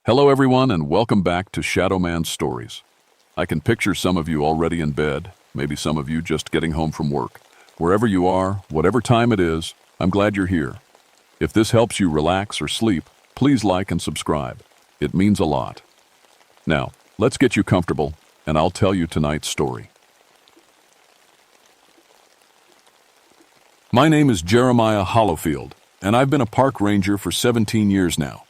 Hello everyone and welcome back to Shadow Man Stories. I can picture some of you already in bed, maybe some of you just getting home from work. Wherever you are, whatever time it is, I'm glad you're here. If this helps you relax or sleep, please like and subscribe. It means a lot. Now, let's get you comfortable and I'll tell you tonight's story. My name is Jeremiah Hollowfield, and I've been a park ranger for 17 years now.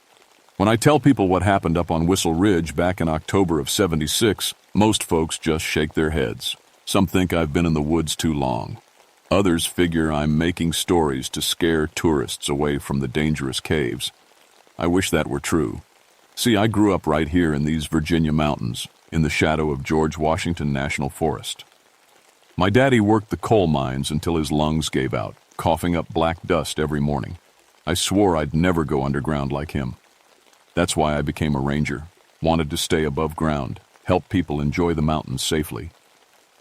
When I tell people what happened up on Whistle Ridge back in October of '76, most folks just shake their heads. Some think I've been in the woods too long. Others figure I'm making stories to scare tourists away from the dangerous caves. I wish that were true. See, I grew up right here in these Virginia mountains, in the shadow of George Washington National Forest. My daddy worked the coal mines until his lungs gave out, coughing up black dust every morning. I swore I'd never go underground like him. That's why I became a ranger, wanted to stay above ground, help people enjoy the mountains safely.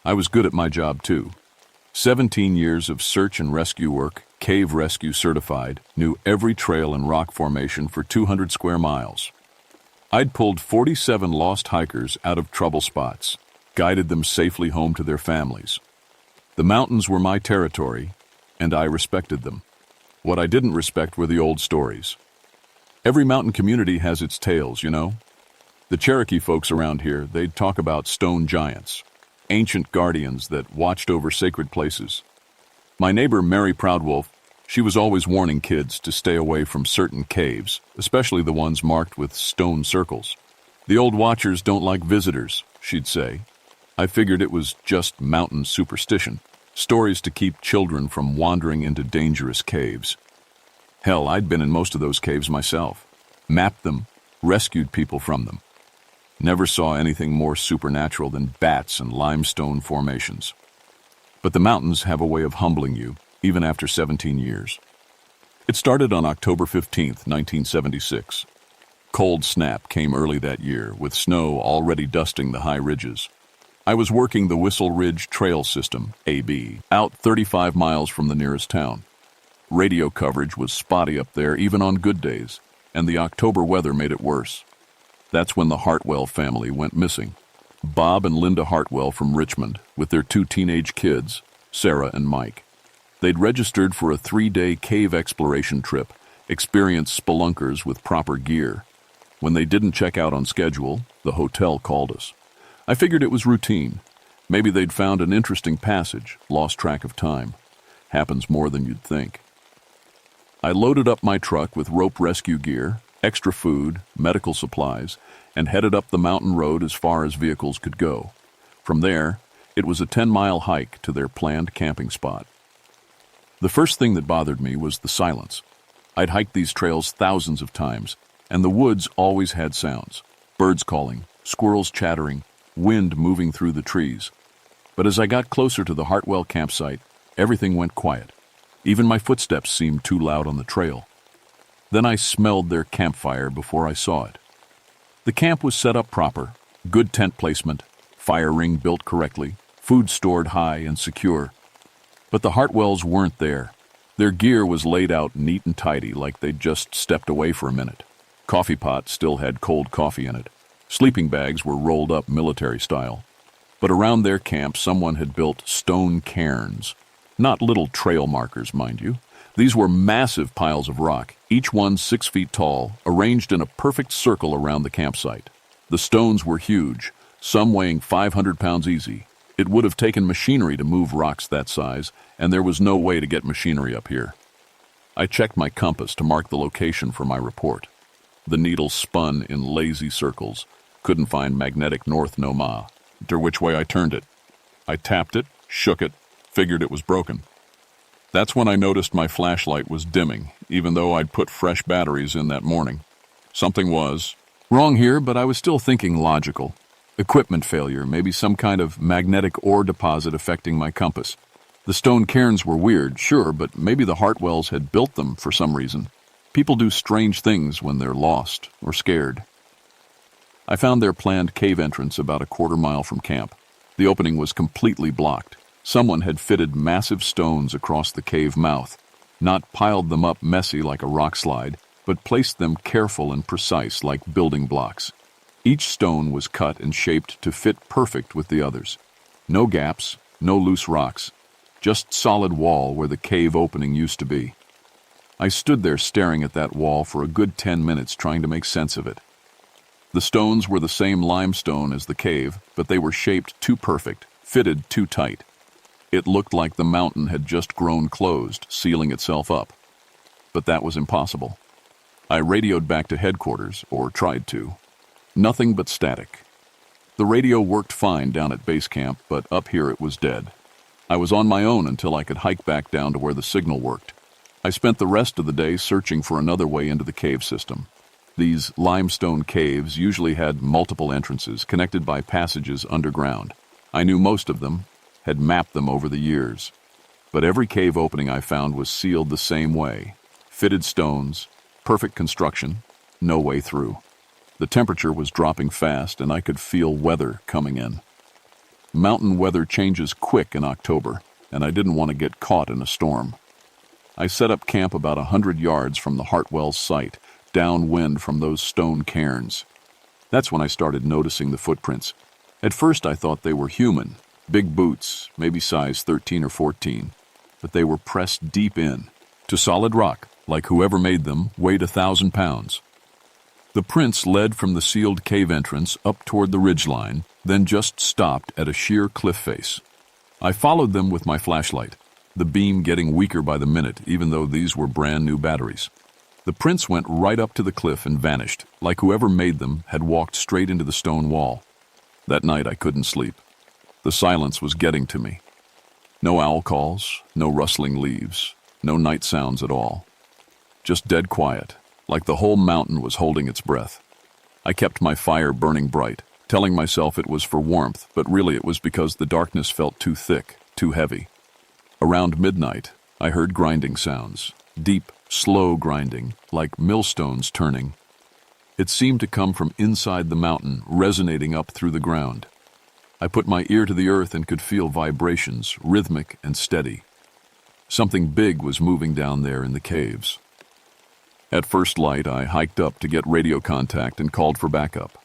I was good at my job too. 17 years of search and rescue work, cave rescue certified, knew every trail and rock formation for 200 square miles. I'd pulled 47 lost hikers out of trouble spots, guided them safely home to their families. The mountains were my territory, and I respected them. What I didn't respect were the old stories. Every mountain community has its tales, you know? The Cherokee folks around here, they'd talk about stone giants, ancient guardians that watched over sacred places. My neighbor, Mary Proudwolf, she was always warning kids to stay away from certain caves, especially the ones marked with stone circles. The old watchers don't like visitors, she'd say. I figured it was just mountain superstition, stories to keep children from wandering into dangerous caves. Hell, I'd been in most of those caves myself, mapped them, rescued people from them. Never saw anything more supernatural than bats and limestone formations. But the mountains have a way of humbling you, even after 17 years. It started on October 15th, 1976. Cold snap came early that year, with snow already dusting the high ridges. I was working the Whistle Ridge Trail System, AB, out 35 miles from the nearest town. Radio coverage was spotty up there even on good days, and the October weather made it worse. That's when the Hartwell family went missing. Bob and Linda Hartwell from Richmond, with their 2 teenage kids, Sarah and Mike. They'd registered for a 3-day cave exploration trip, experienced spelunkers with proper gear. When they didn't check out on schedule, the hotel called us. I figured it was routine. Maybe they'd found an interesting passage, lost track of time. Happens more than you'd think. I loaded up my truck with rope rescue gear, extra food, medical supplies, and headed up the mountain road as far as vehicles could go. From there, it was a 10-mile hike to their planned camping spot. The first thing that bothered me was the silence. I'd hiked these trails thousands of times, and the woods always had sounds. Birds calling, squirrels chattering, wind moving through the trees. But as I got closer to the Hartwell campsite, everything went quiet. Even my footsteps seemed too loud on the trail. Then I smelled their campfire before I saw it. The camp was set up proper, good tent placement, fire ring built correctly, food stored high and secure. But the Hartwells weren't there. Their gear was laid out neat and tidy like they'd just stepped away for a minute. Coffee pot still had cold coffee in it. Sleeping bags were rolled up military style. But around their camp someone had built stone cairns. Not little trail markers, mind you. These were massive piles of rock, each one 6 feet tall, arranged in a perfect circle around the campsite. The stones were huge, some weighing 500 pounds easy. It would have taken machinery to move rocks that size, and there was no way to get machinery up here. I checked my compass to mark the location for my report. The needle spun in lazy circles. Couldn't find magnetic north no ma. To which way I turned it. I tapped it, shook it, figured it was broken. That's when I noticed my flashlight was dimming, even though I'd put fresh batteries in that morning. Something was wrong here, but I was still thinking logical. Equipment failure, maybe some kind of magnetic ore deposit affecting my compass. The stone cairns were weird, sure, but maybe the Hartwells had built them for some reason. People do strange things when they're lost or scared. I found their planned cave entrance about a quarter-mile from camp. The opening was completely blocked. Someone had fitted massive stones across the cave mouth, not piled them up messy like a rock slide, but placed them careful and precise like building blocks. Each stone was cut and shaped to fit perfect with the others. No gaps, no loose rocks, just solid wall where the cave opening used to be. I stood there staring at that wall for a good 10 minutes trying to make sense of it. The stones were the same limestone as the cave, but they were shaped too perfect, fitted too tight. It looked like the mountain had just grown closed, sealing itself up. But that was impossible. I radioed back to headquarters, or tried to. Nothing but static. The radio worked fine down at base camp, but up here it was dead. I was on my own until I could hike back down to where the signal worked. I spent the rest of the day searching for another way into the cave system. These limestone caves usually had multiple entrances connected by passages underground. I knew most of them, had mapped them over the years. But every cave opening I found was sealed the same way. Fitted stones, perfect construction, no way through. The temperature was dropping fast and I could feel weather coming in. Mountain weather changes quick in October, and I didn't want to get caught in a storm. I set up camp about 100 yards from the Hartwell's site, downwind from those stone cairns. That's when I started noticing the footprints. At first I thought they were human, big boots, maybe size 13 or 14, but they were pressed deep in, to solid rock, like whoever made them weighed 1,000 pounds. The prints led from the sealed cave entrance up toward the ridgeline, then just stopped at a sheer cliff face. I followed them with my flashlight, the beam getting weaker by the minute, even though these were brand new batteries. The prints went right up to the cliff and vanished, like whoever made them had walked straight into the stone wall. That night I couldn't sleep. The silence was getting to me. No owl calls, no rustling leaves, no night sounds at all. Just dead quiet, like the whole mountain was holding its breath. I kept my fire burning bright, telling myself it was for warmth, but really it was because the darkness felt too thick, too heavy. Around midnight, I heard grinding sounds, deep, slow grinding, like millstones turning. It seemed to come from inside the mountain, resonating up through the ground. I put my ear to the earth and could feel vibrations, rhythmic and steady. Something big was moving down there in the caves. At first light, I hiked up to get radio contact and called for backup.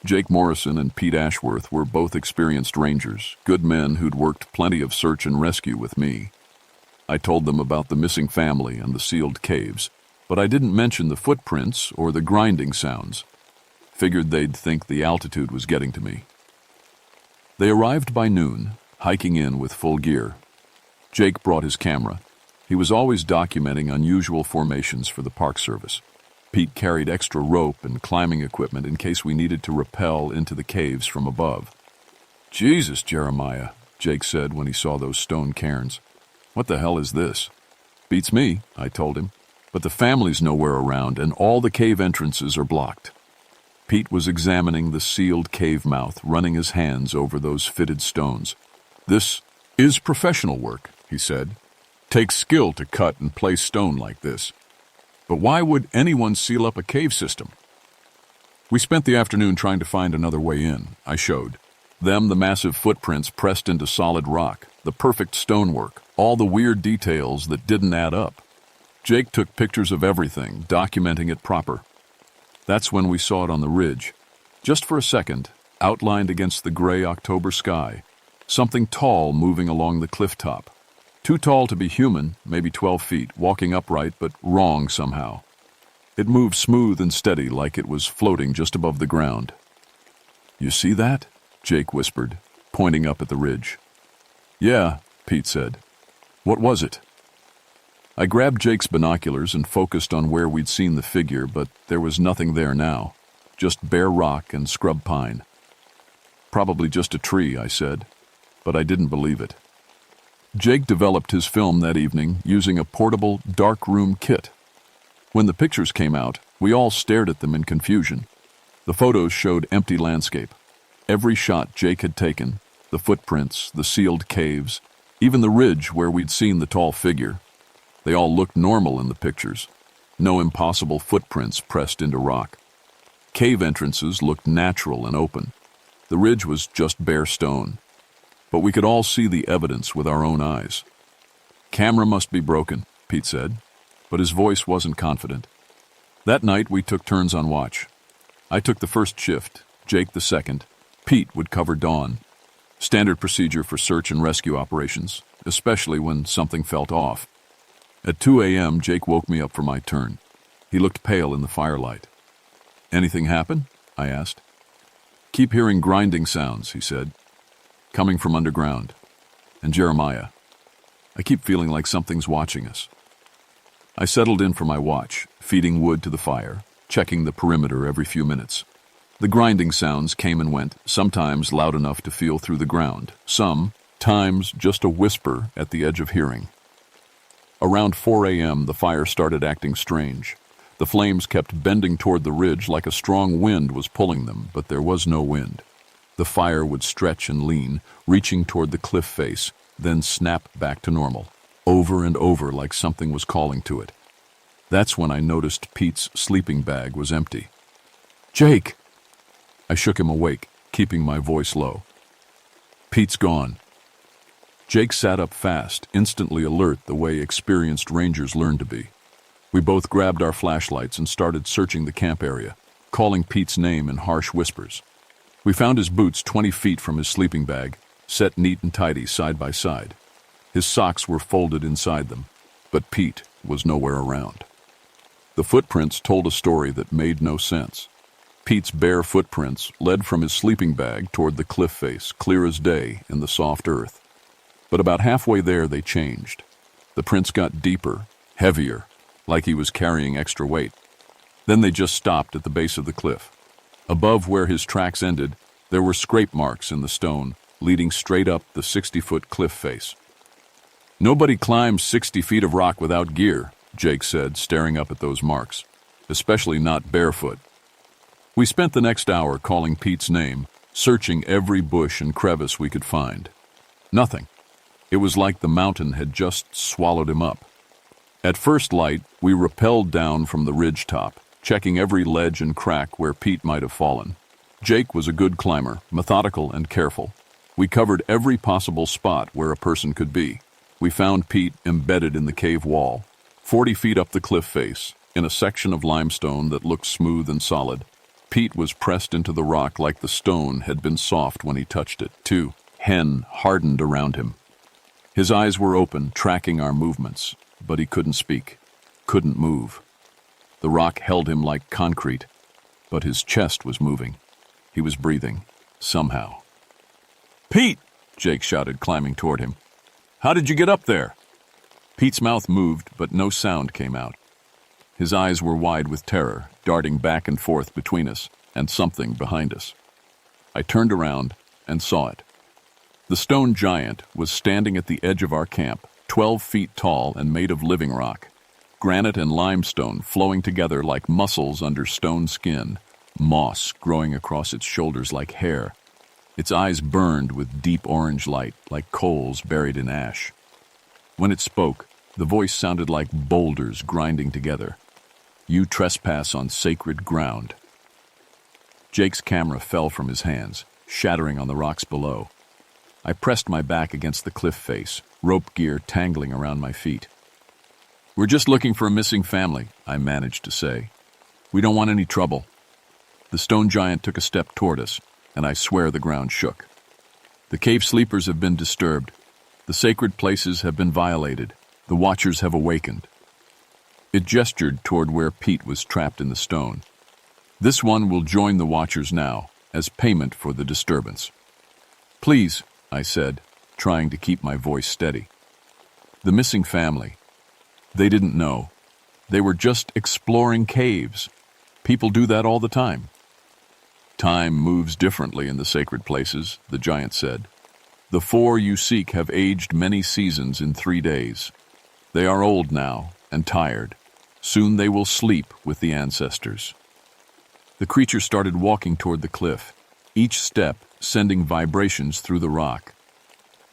Jake Morrison and Pete Ashworth were both experienced rangers, good men who'd worked plenty of search and rescue with me. I told them about the missing family and the sealed caves, but I didn't mention the footprints or the grinding sounds. Figured they'd think the altitude was getting to me. They arrived by noon, hiking in with full gear. Jake brought his camera. He was always documenting unusual formations for the Park Service. Pete carried extra rope and climbing equipment in case we needed to rappel into the caves from above. "Jesus, Jeremiah," Jake said when he saw those stone cairns. "What the hell is this?" "Beats me," I told him, "but the family's nowhere around and all the cave entrances are blocked." Pete was examining the sealed cave mouth, running his hands over those fitted stones. "This is professional work," he said. "Takes skill to cut and place stone like this. But why would anyone seal up a cave system?" We spent the afternoon trying to find another way in. I showed them the massive footprints pressed into solid rock, the perfect stonework, all the weird details that didn't add up. Jake took pictures of everything, documenting it proper. That's when we saw it on the ridge. Just for a second, outlined against the gray October sky, something tall moving along the cliff top. Too tall to be human, maybe 12 feet, walking upright but wrong somehow. It moved smooth and steady like it was floating just above the ground. "You see that?" Jake whispered, pointing up at the ridge. "Yeah," Pete said. "What was it?" I grabbed Jake's binoculars and focused on where we'd seen the figure, but there was nothing there now, just bare rock and scrub pine. "Probably just a tree," I said, but I didn't believe it. Jake developed his film that evening using a portable darkroom kit. When the pictures came out, we all stared at them in confusion. The photos showed empty landscape. Every shot Jake had taken, the footprints, the sealed caves, even the ridge where we'd seen the tall figure. They all looked normal in the pictures. No impossible footprints pressed into rock. Cave entrances looked natural and open. The ridge was just bare stone. But we could all see the evidence with our own eyes. "Camera must be broken," Pete said, but his voice wasn't confident. That night, we took turns on watch. I took the first shift, Jake the second. Pete would cover dawn. Standard procedure for search and rescue operations, especially when something felt off. At 2 a.m., Jake woke me up for my turn. He looked pale in the firelight. "Anything happen?" I asked. "Keep hearing grinding sounds," he said, "coming from underground. And Jeremiah, I keep feeling like something's watching us." I settled in for my watch, feeding wood to the fire, checking the perimeter every few minutes. The grinding sounds came and went, sometimes loud enough to feel through the ground, sometimes just a whisper at the edge of hearing. Around 4 a.m., the fire started acting strange. The flames kept bending toward the ridge like a strong wind was pulling them, but there was no wind. The fire would stretch and lean, reaching toward the cliff face, then snap back to normal, over and over like something was calling to it. That's when I noticed Pete's sleeping bag was empty. "Jake!" I shook him awake, keeping my voice low. "Pete's gone." Jake sat up fast, instantly alert the way experienced rangers learn to be. We both grabbed our flashlights and started searching the camp area, calling Pete's name in harsh whispers. We found his boots 20 feet from his sleeping bag, set neat and tidy side by side. His socks were folded inside them, but Pete was nowhere around. The footprints told a story that made no sense. Pete's bare footprints led from his sleeping bag toward the cliff face, clear as day in the soft earth. But about halfway there, they changed. The prints got deeper, heavier, like he was carrying extra weight. Then they just stopped at the base of the cliff. Above where his tracks ended, there were scrape marks in the stone, leading straight up the 60-foot cliff face. "Nobody climbs 60 feet of rock without gear," Jake said, staring up at those marks, "especially not barefoot." We spent the next hour calling Pete's name, searching every bush and crevice we could find. Nothing. It was like the mountain had just swallowed him up. At first light, we rappelled down from the ridge top, checking every ledge and crack where Pete might have fallen. Jake was a good climber, methodical and careful. We covered every possible spot where a person could be. We found Pete embedded in the cave wall, 40 feet up the cliff face, in a section of limestone that looked smooth and solid. Pete was pressed into the rock like the stone had been soft when he touched it, too. Hen hardened around him. His eyes were open, tracking our movements, but he couldn't speak, couldn't move. The rock held him like concrete, but his chest was moving. He was breathing, somehow. "Pete!" Jake shouted, climbing toward him. "How did you get up there?" Pete's mouth moved, but no sound came out. His eyes were wide with terror, darting back and forth between us and something behind us. I turned around and saw it. The stone giant was standing at the edge of our camp, 12 feet tall and made of living rock. Granite and limestone flowing together like muscles under stone skin, moss growing across its shoulders like hair. Its eyes burned with deep orange light, like coals buried in ash. When it spoke, the voice sounded like boulders grinding together. "You trespass on sacred ground." Jake's camera fell from his hands, shattering on the rocks below. I pressed my back against the cliff face, rope gear tangling around my feet. "We're just looking for a missing family," I managed to say. "We don't want any trouble." The stone giant took a step toward us, and I swear the ground shook. "The cave sleepers have been disturbed. The sacred places have been violated. The watchers have awakened." It gestured toward where Pete was trapped in the stone. "This one will join the watchers now, as payment for the disturbance." "Please," I said, trying to keep my voice steady. The missing family. They didn't know. They were just exploring caves. People do that all the time. "Time moves differently in the sacred places," the giant said. "The 4 you seek have aged many seasons in 3 days. They are old now and tired. Soon they will sleep with the ancestors." The creature started walking toward the cliff, each step sending vibrations through the rock.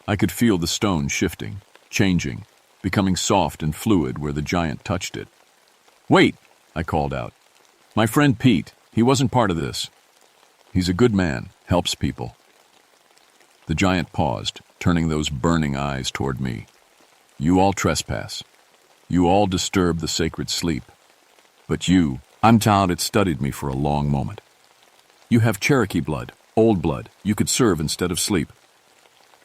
I could feel the stone shifting, changing, becoming soft and fluid where the giant touched it. "Wait," I called out. "My friend Pete, he wasn't part of this. He's a good man, helps people." The giant paused, turning those burning eyes toward me. "You all trespass. You all disturb the sacred sleep. But you, I'm told it studied me for a long moment. You have Cherokee blood, old blood, you could serve instead of sleep.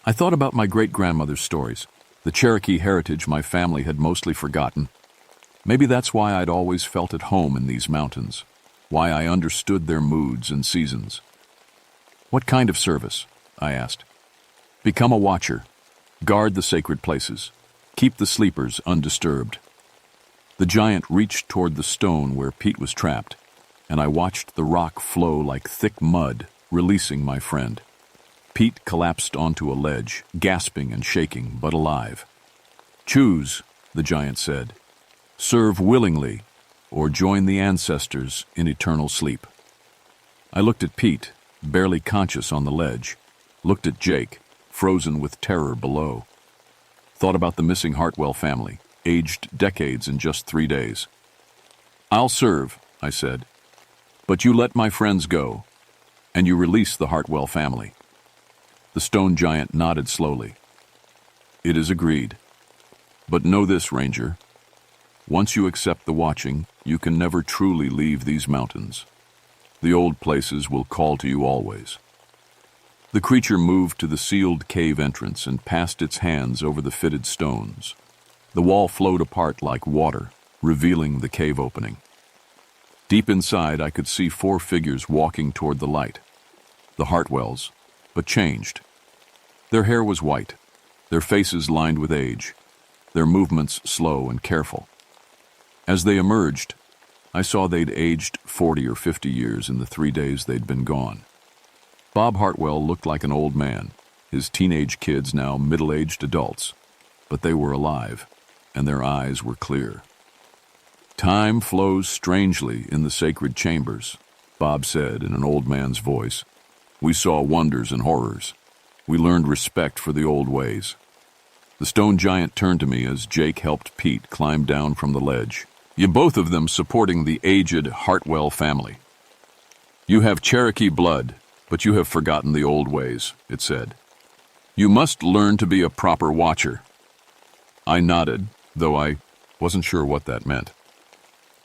I thought about my great-grandmother's stories, the Cherokee heritage my family had mostly forgotten. Maybe that's why I'd always felt at home in these mountains, why I understood their moods and seasons. What kind of service? I asked. Become a watcher. Guard the sacred places. Keep the sleepers undisturbed. The giant reached toward the stone where Pete was trapped, and I watched the rock flow like thick mud, releasing my friend. Pete collapsed onto a ledge, gasping and shaking, but alive. Choose, the giant said. Serve willingly, or join the ancestors in eternal sleep. I looked at Pete, barely conscious on the ledge, looked at Jake, frozen with terror below. Thought about the missing Hartwell family, aged decades in just 3 days. I'll serve, I said, but you let my friends go, and you release the Hartwell family. The stone giant nodded slowly. It is agreed. But know this, Ranger. Once you accept the watching, you can never truly leave these mountains. The old places will call to you always. The creature moved to the sealed cave entrance and passed its hands over the fitted stones. The wall flowed apart like water, revealing the cave opening. Deep inside, I could see 4 figures walking toward the light. The Hartwells, but changed. Their hair was white, their faces lined with age, their movements slow and careful. As they emerged, I saw they'd aged 40 or 50 years in the 3 days they'd been gone. Bob Hartwell looked like an old man, his teenage kids now middle-aged adults, but they were alive, and their eyes were clear. Time flows strangely in the sacred chambers, Bob said in an old man's voice. We saw wonders and horrors. We learned respect for the old ways. The stone giant turned to me as Jake helped Pete climb down from the ledge, you both of them supporting the aged Hartwell family. You have Cherokee blood, but you have forgotten the old ways, it said. You must learn to be a proper watcher. I nodded, though I wasn't sure what that meant.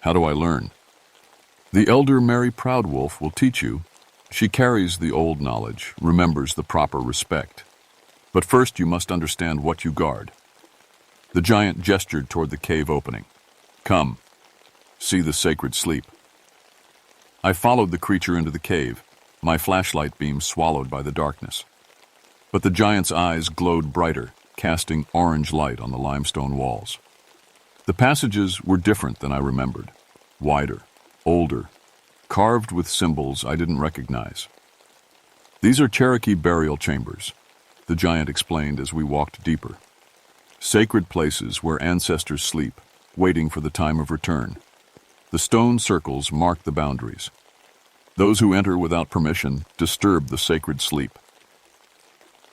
How do I learn? The elder Mary Proudwolf will teach you. She carries the old knowledge, remembers the proper respect. But first you must understand what you guard. The giant gestured toward the cave opening. Come, see the sacred sleep. I followed the creature into the cave, my flashlight beam swallowed by the darkness. But the giant's eyes glowed brighter, casting orange light on the limestone walls. The passages were different than I remembered, wider, older, carved with symbols I didn't recognize. These are Cherokee burial chambers, the giant explained as we walked deeper. Sacred places where ancestors sleep, waiting for the time of return. The stone circles mark the boundaries. Those who enter without permission disturb the sacred sleep.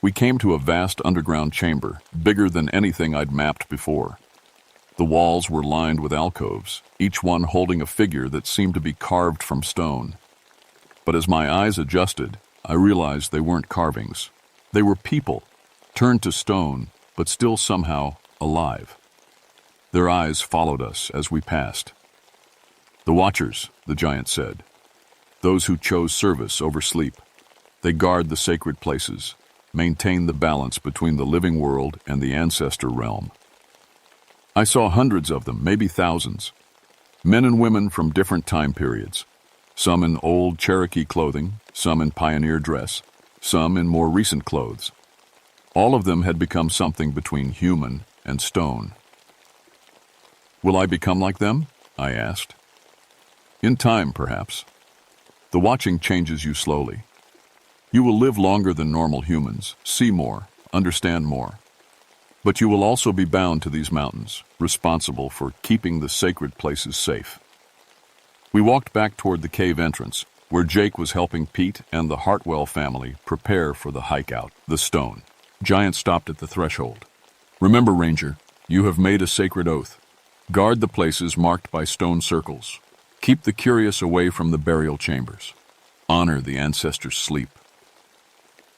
We came to a vast underground chamber, bigger than anything I'd mapped before. The walls were lined with alcoves, each one holding a figure that seemed to be carved from stone. But as my eyes adjusted, I realized they weren't carvings. They were people, turned to stone, but still somehow alive. Their eyes followed us as we passed. The Watchers, the giant said. Those who chose service over sleep. They guard the sacred places, maintain the balance between the living world and the ancestor realm. I saw hundreds of them, maybe thousands. Men and women from different time periods. Some in old Cherokee clothing, some in pioneer dress, some in more recent clothes. All of them had become something between human and stone. Will I become like them? I asked. In time, perhaps. The watching changes you slowly. You will live longer than normal humans, see more, understand more. But you will also be bound to these mountains, responsible for keeping the sacred places safe. We walked back toward the cave entrance, where Jake was helping Pete and the Hartwell family prepare for the hike out, the stone. Giant stopped at the threshold. Remember, Ranger, you have made a sacred oath. Guard the places marked by stone circles. Keep the curious away from the burial chambers. Honor the ancestors' sleep.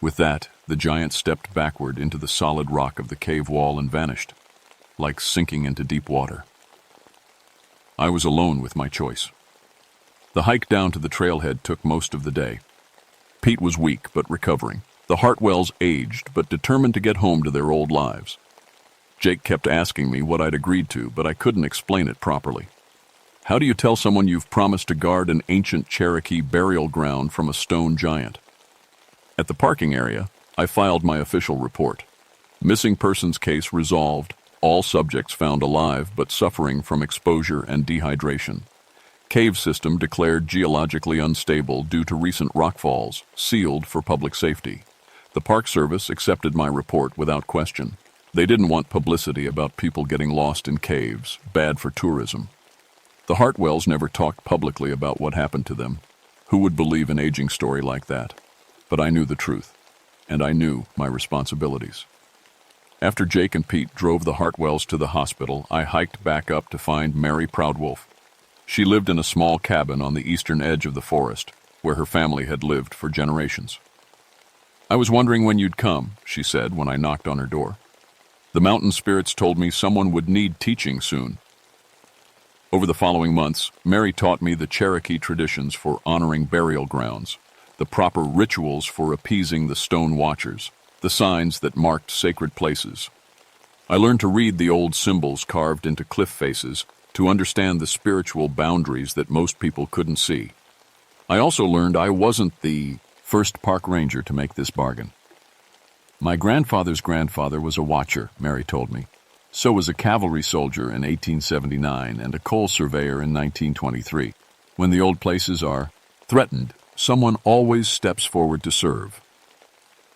With that, the giant stepped backward into the solid rock of the cave wall and vanished, like sinking into deep water. I was alone with my choice. The hike down to the trailhead took most of the day. Pete was weak but recovering. The Hartwells aged but determined to get home to their old lives. Jake kept asking me what I'd agreed to, but I couldn't explain it properly. How do you tell someone you've promised to guard an ancient Cherokee burial ground from a stone giant? At the parking area, I filed my official report. Missing persons case resolved, all subjects found alive but suffering from exposure and dehydration. Cave system declared geologically unstable due to recent rockfalls, sealed for public safety. The Park Service accepted my report without question. They didn't want publicity about people getting lost in caves, bad for tourism. The Hartwells never talked publicly about what happened to them. Who would believe an aging story like that? But I knew the truth, and I knew my responsibilities. After Jake and Pete drove the Hartwells to the hospital, I hiked back up to find Mary Proudwolf. She lived in a small cabin on the eastern edge of the forest, where her family had lived for generations. "I was wondering when you'd come," she said when I knocked on her door. "The mountain spirits told me someone would need teaching soon." Over the following months, Mary taught me the Cherokee traditions for honoring burial grounds, the proper rituals for appeasing the stone watchers, the signs that marked sacred places. I learned to read the old symbols carved into cliff faces, to understand the spiritual boundaries that most people couldn't see. I also learned I wasn't the first park ranger to make this bargain. My grandfather's grandfather was a watcher, Mary told me. So was a cavalry soldier in 1879 and a coal surveyor in 1923. When the old places are threatened, someone always steps forward to serve.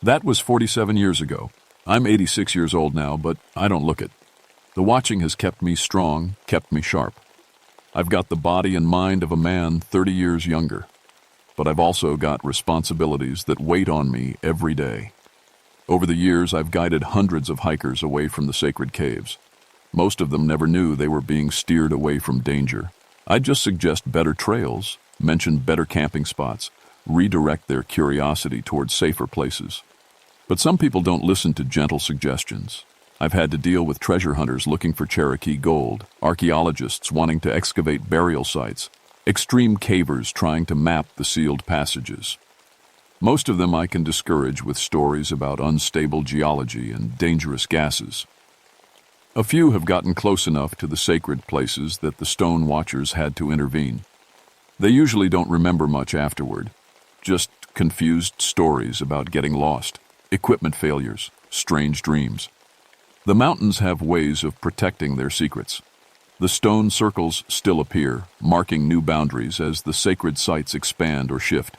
That was 47 years ago. I'm 86 years old now, but I don't look it. The watching has kept me strong, kept me sharp. I've got the body and mind of a man 30 years younger, but I've also got responsibilities that wait on me every day. Over the years, I've guided hundreds of hikers away from the sacred caves. Most of them never knew they were being steered away from danger. I'd just suggest better trails, mention better camping spots, redirect their curiosity towards safer places. But some people don't listen to gentle suggestions. I've had to deal with treasure hunters looking for Cherokee gold, archaeologists wanting to excavate burial sites, extreme cavers trying to map the sealed passages. Most of them I can discourage with stories about unstable geology and dangerous gases. A few have gotten close enough to the sacred places that the stone watchers had to intervene. They usually don't remember much afterward, just confused stories about getting lost, equipment failures, strange dreams. The mountains have ways of protecting their secrets. The stone circles still appear, marking new boundaries as the sacred sites expand or shift.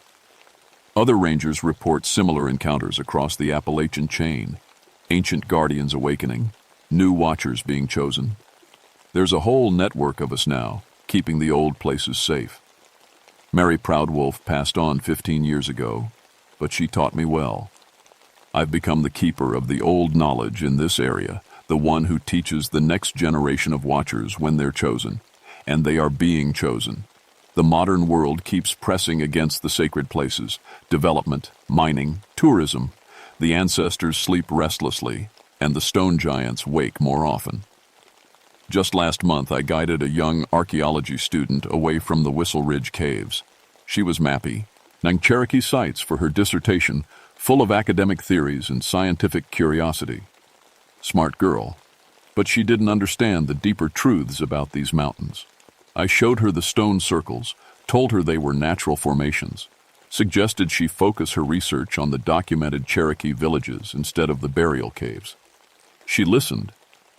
Other rangers report similar encounters across the Appalachian chain, ancient guardians awakening, new watchers being chosen. There's a whole network of us now, keeping the old places safe. Mary Proudwolf passed on 15 years ago, but she taught me well. I've become the keeper of the old knowledge in this area, the one who teaches the next generation of watchers when they're chosen, and they are being chosen. The modern world keeps pressing against the sacred places, development, mining, tourism. The ancestors sleep restlessly, and the stone giants wake more often. Just last month, I guided a young archaeology student away from the Whistle Ridge Caves. She was mapping Cherokee sites for her dissertation, full of academic theories and scientific curiosity. Smart girl, but she didn't understand the deeper truths about these mountains. I showed her the stone circles, told her they were natural formations, suggested she focus her research on the documented Cherokee villages instead of the burial caves. She listened,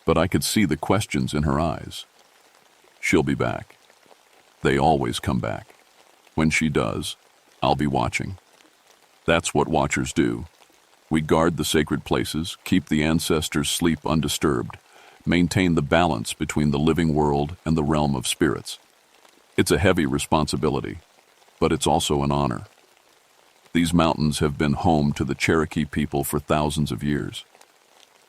but I could see the questions in her eyes. She'll be back. They always come back. When she does, I'll be watching. That's what watchers do. We guard the sacred places, keep the ancestors' sleep undisturbed, maintain the balance between the living world and the realm of spirits. It's a heavy responsibility, but it's also an honor. These mountains have been home to the Cherokee people for thousands of years.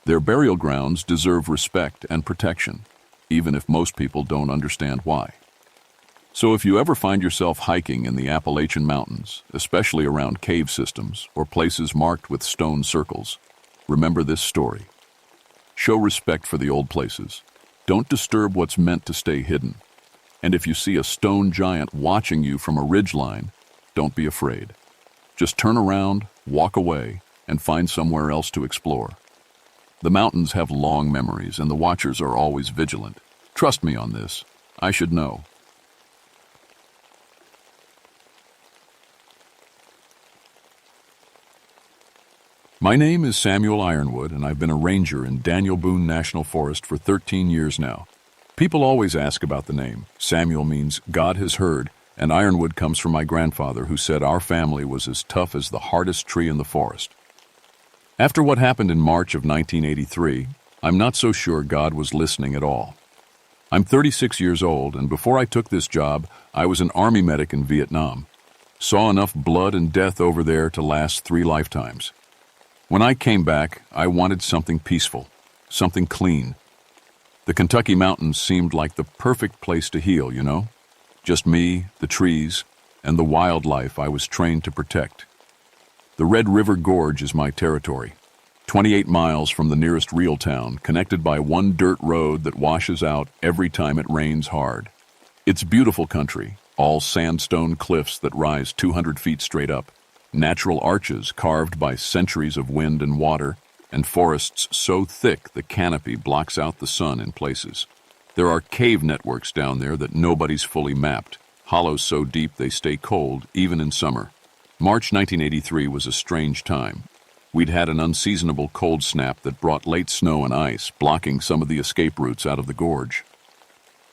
Their burial grounds deserve respect and protection, even if most people don't understand why. So if you ever find yourself hiking in the Appalachian Mountains, especially around cave systems or places marked with stone circles, remember this story. Show respect for the old places. Don't disturb what's meant to stay hidden. And if you see a stone giant watching you from a ridgeline, don't be afraid. Just turn around, walk away, and find somewhere else to explore. The mountains have long memories, and the watchers are always vigilant. Trust me on this. I should know. My name is Samuel Ironwood, and I've been a ranger in Daniel Boone National Forest for 13 years now. People always ask about the name. Samuel means God has heard, and Ironwood comes from my grandfather, who said our family was as tough as the hardest tree in the forest. After what happened in March of 1983, I'm not so sure God was listening at all. I'm 36 years old, and before I took this job, I was an Army medic in Vietnam. Saw enough blood and death over there to last 3 lifetimes. When I came back, I wanted something peaceful, something clean. The Kentucky mountains seemed like the perfect place to heal, you know? Just me, the trees, and the wildlife I was trained to protect. The Red River Gorge is my territory, 28 miles from the nearest real town, connected by one dirt road that washes out every time it rains hard. It's beautiful country, all sandstone cliffs that rise 200 feet straight up, natural arches carved by centuries of wind and water, and forests so thick the canopy blocks out the sun in places. There are cave networks down there that nobody's fully mapped, hollows so deep they stay cold even in summer. March 1983 was a strange time. We'd had an unseasonable cold snap that brought late snow and ice, blocking some of the escape routes out of the gorge.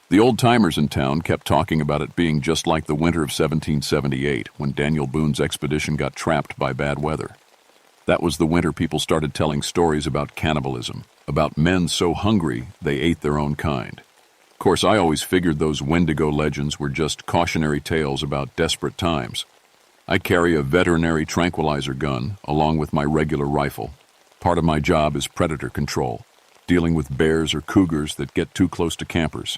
The old-timers in town kept talking about it being just like the winter of 1778, when Daniel Boone's expedition got trapped by bad weather. That was the winter people started telling stories about cannibalism, about men so hungry they ate their own kind. Of course, I always figured those Wendigo legends were just cautionary tales about desperate times. I carry a veterinary tranquilizer gun along with my regular rifle. Part of my job is predator control, dealing with bears or cougars that get too close to campers.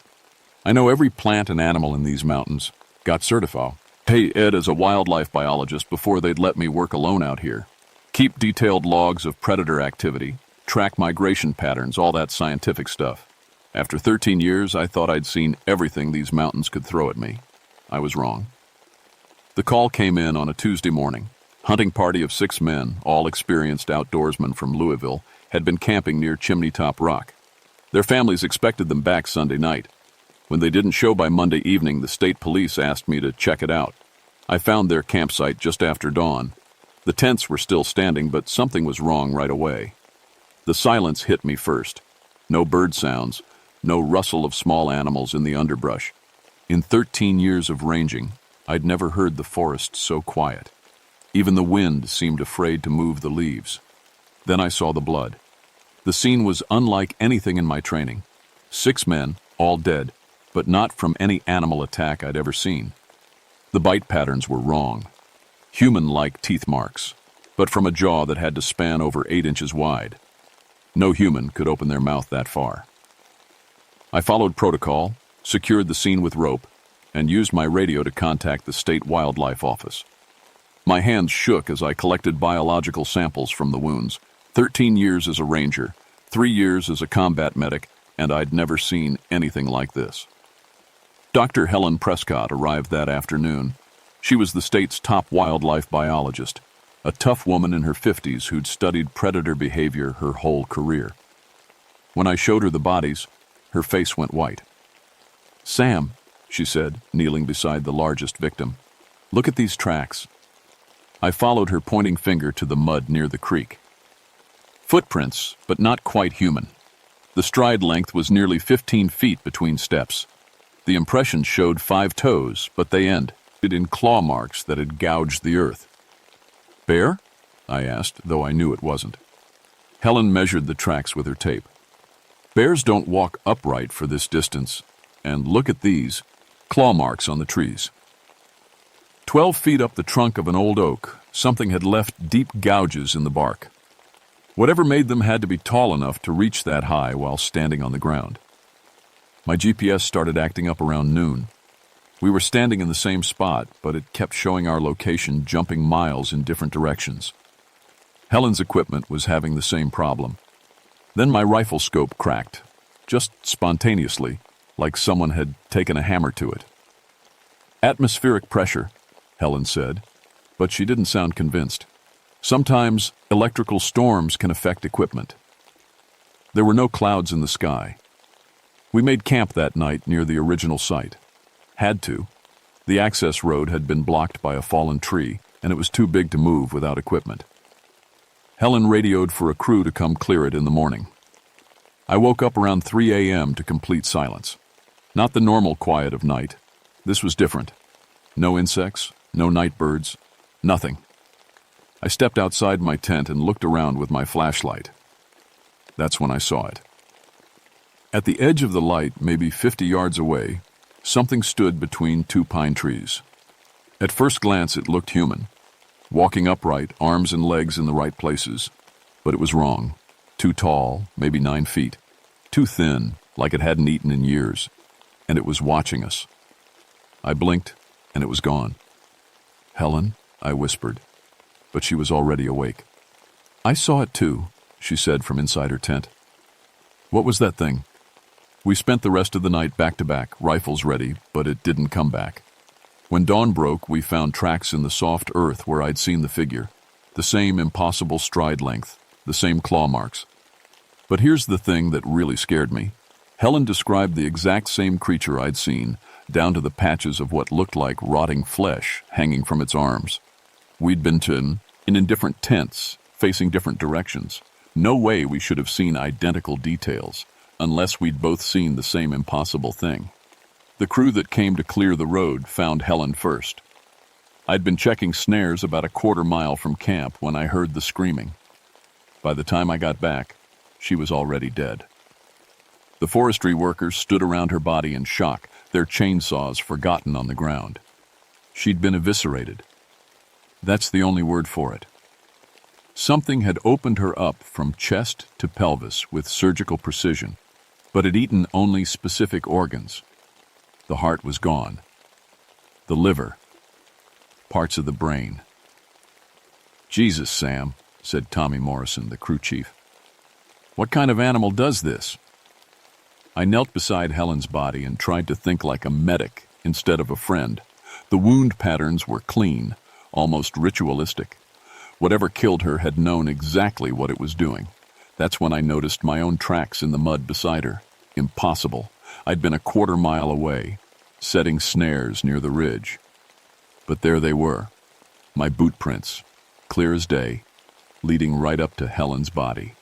I know every plant and animal in these mountains. Got certified. Hey Ed as a wildlife biologist before they'd let me work alone out here. Keep detailed logs of predator activity, track migration patterns, all that scientific stuff. After 13 years, I thought I'd seen everything these mountains could throw at me. I was wrong. The call came in on a Tuesday morning. Hunting party of 6 men, all experienced outdoorsmen from Louisville, had been camping near Chimney Top Rock. Their families expected them back Sunday night. When they didn't show by Monday evening, the state police asked me to check it out. I found their campsite just after dawn. The tents were still standing, but something was wrong right away. The silence hit me first. No bird sounds, no rustle of small animals in the underbrush. In 13 years of ranging, I'd never heard the forest so quiet. Even the wind seemed afraid to move the leaves. Then I saw the blood. The scene was unlike anything in my training. 6 men, all dead, but not from any animal attack I'd ever seen. The bite patterns were wrong. Human-like teeth marks, but from a jaw that had to span over 8 inches wide. No human could open their mouth that far. I followed protocol, secured the scene with rope, and used my radio to contact the state wildlife office. My hands shook as I collected biological samples from the wounds. 13 years as a ranger, 3 years as a combat medic, and I'd never seen anything like this. Dr. Helen Prescott arrived that afternoon. She was the state's top wildlife biologist, a tough woman in her 50s who'd studied predator behavior her whole career. When I showed her the bodies, her face went white. "Sam," she said, kneeling beside the largest victim, "look at these tracks." I followed her pointing finger to the mud near the creek. Footprints, but not quite human. The stride length was nearly 15 feet between steps. The impressions showed 5 toes, but they ended in claw marks that had gouged the earth. "Bear?" I asked, though I knew it wasn't. Helen measured the tracks with her tape. "Bears don't walk upright for this distance, and look at these claw marks on the trees. 12 feet up the trunk of an old oak, something had left deep gouges in the bark. Whatever made them had to be tall enough to reach that high while standing on the ground." My GPS started acting up around noon. We were standing in the same spot, but it kept showing our location jumping miles in different directions. Helen's equipment was having the same problem. Then my rifle scope cracked, just spontaneously, like someone had taken a hammer to it. Atmospheric pressure, Helen said, but she didn't sound convinced. Sometimes electrical storms can affect equipment. There were no clouds in the sky. We made camp that night near the original site. Had to. The access road had been blocked by a fallen tree, and it was too big to move without equipment. Helen radioed for a crew to come clear it in the morning. I woke up around 3 a.m. to complete silence. Not the normal quiet of night. This was different. No insects, no night birds, nothing. I stepped outside my tent and looked around with my flashlight. That's when I saw it. At the edge of the light, maybe 50 yards away, something stood between two pine trees. At first glance, it looked human. Walking upright, arms and legs in the right places. But it was wrong. Too tall, maybe 9 feet. Too thin, like it hadn't eaten in years. And it was watching us. I blinked, and it was gone. "Helen," I whispered, but she was already awake. "I saw it too," she said from inside her tent. "What was that thing?" We spent the rest of the night back-to-back, rifles ready, but it didn't come back. When dawn broke, we found tracks in the soft earth where I'd seen the figure. The same impossible stride length, the same claw marks. But here's the thing that really scared me. Helen described the exact same creature I'd seen, down to the patches of what looked like rotting flesh hanging from its arms. We'd been in different tents, facing different directions. No way we should have seen identical details, unless we'd both seen the same impossible thing. The crew that came to clear the road found Helen first. I'd been checking snares about a quarter mile from camp when I heard the screaming. By the time I got back, she was already dead. The forestry workers stood around her body in shock, their chainsaws forgotten on the ground. She'd been eviscerated. That's the only word for it. Something had opened her up from chest to pelvis with surgical precision, but had eaten only specific organs. The heart was gone. The liver. Parts of the brain. "Jesus, Sam," said Tommy Morrison, the crew chief. "What kind of animal does this?" I knelt beside Helen's body and tried to think like a medic instead of a friend. The wound patterns were clean, almost ritualistic. Whatever killed her had known exactly what it was doing. That's when I noticed my own tracks in the mud beside her. Impossible. I'd been a quarter mile away, setting snares near the ridge. But there they were, my boot prints, clear as day, leading right up to Helen's body.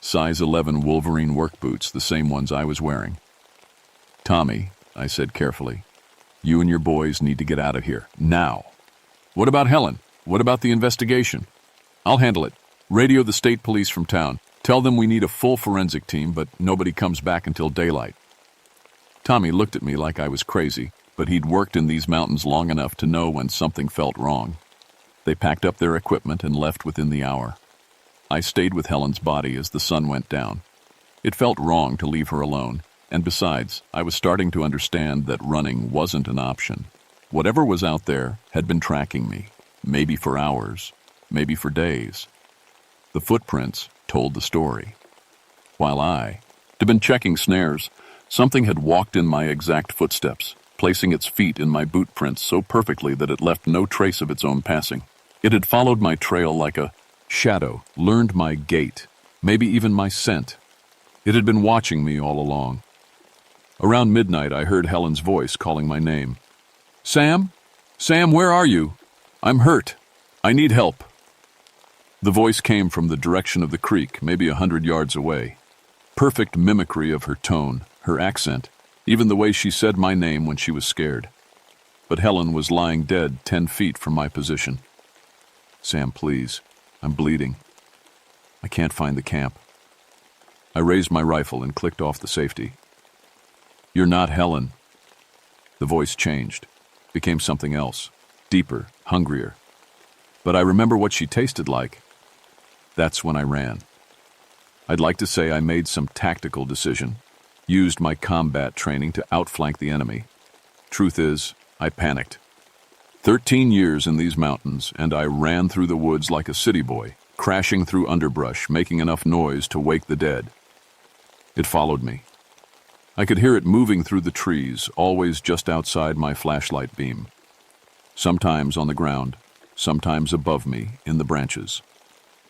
Size 11 Wolverine work boots, the same ones I was wearing. "Tommy," I said carefully, "you and your boys need to get out of here, now." "What about Helen? What about the investigation?" "I'll handle it. Radio the state police from town. Tell them we need a full forensic team, but nobody comes back until daylight." Tommy looked at me like I was crazy, but he'd worked in these mountains long enough to know when something felt wrong. They packed up their equipment and left within the hour. I stayed with Helen's body as the sun went down. It felt wrong to leave her alone, and besides, I was starting to understand that running wasn't an option. Whatever was out there had been tracking me, maybe for hours, maybe for days. The footprints told the story. While I had been checking snares, something had walked in my exact footsteps, placing its feet in my boot prints so perfectly that it left no trace of its own passing. It had followed my trail like a shadow, learned my gait, maybe even my scent. It had been watching me all along. Around midnight, I heard Helen's voice calling my name. "Sam? Sam, where are you? I'm hurt. I need help." The voice came from the direction of the creek, maybe 100 yards away. Perfect mimicry of her tone, her accent, even the way she said my name when she was scared. But Helen was lying dead 10 feet from my position. "Sam, please. I'm bleeding. I can't find the camp." I raised my rifle and clicked off the safety. "You're not Helen." The voice changed, became something else, deeper, hungrier. But I remember what she tasted like. That's when I ran. I'd like to say I made some tactical decision, used my combat training to outflank the enemy. Truth is, I panicked. 13 years in these mountains, and I ran through the woods like a city boy, crashing through underbrush, making enough noise to wake the dead. It followed me. I could hear it moving through the trees, always just outside my flashlight beam. Sometimes on the ground, sometimes above me, in the branches.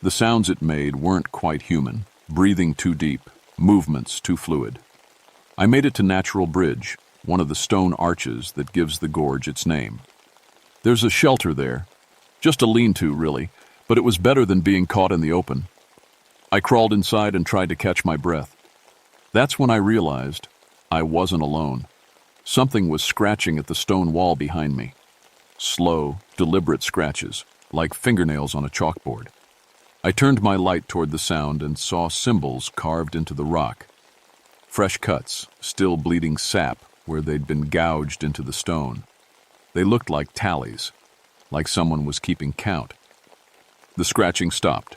The sounds it made weren't quite human, breathing too deep, movements too fluid. I made it to Natural Bridge, one of the stone arches that gives the gorge its name. There's a shelter there, just a lean-to, really, but it was better than being caught in the open. I crawled inside and tried to catch my breath. That's when I realized I wasn't alone. Something was scratching at the stone wall behind me. Slow, deliberate scratches, like fingernails on a chalkboard. I turned my light toward the sound and saw symbols carved into the rock. Fresh cuts, still bleeding sap where they'd been gouged into the stone. They looked like tallies, like someone was keeping count. The scratching stopped.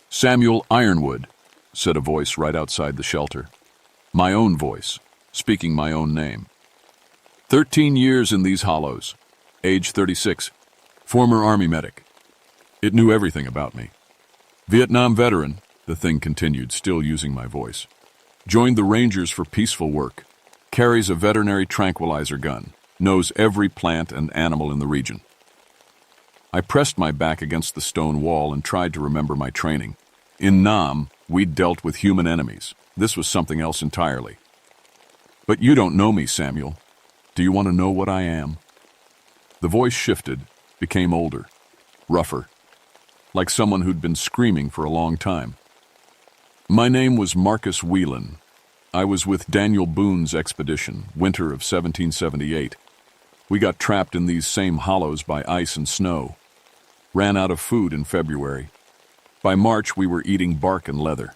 "Samuel Ironwood," said a voice right outside the shelter. My own voice, speaking my own name. 13 years in these hollows, age 36, former Army medic. It knew everything about me. Vietnam veteran, the thing continued, still using my voice. Joined the Rangers for peaceful work. Carries a veterinary tranquilizer gun. Knows every plant and animal in the region. I pressed my back against the stone wall and tried to remember my training. In Nam, we'd dealt with human enemies. This was something else entirely. But you don't know me, Samuel. Do you want to know what I am? The voice shifted, became older, rougher, like someone who'd been screaming for a long time. My name was Marcus Whelan. I was with Daniel Boone's expedition, winter of 1778. We got trapped in these same hollows by ice and snow. Ran out of food in February. By March, we were eating bark and leather.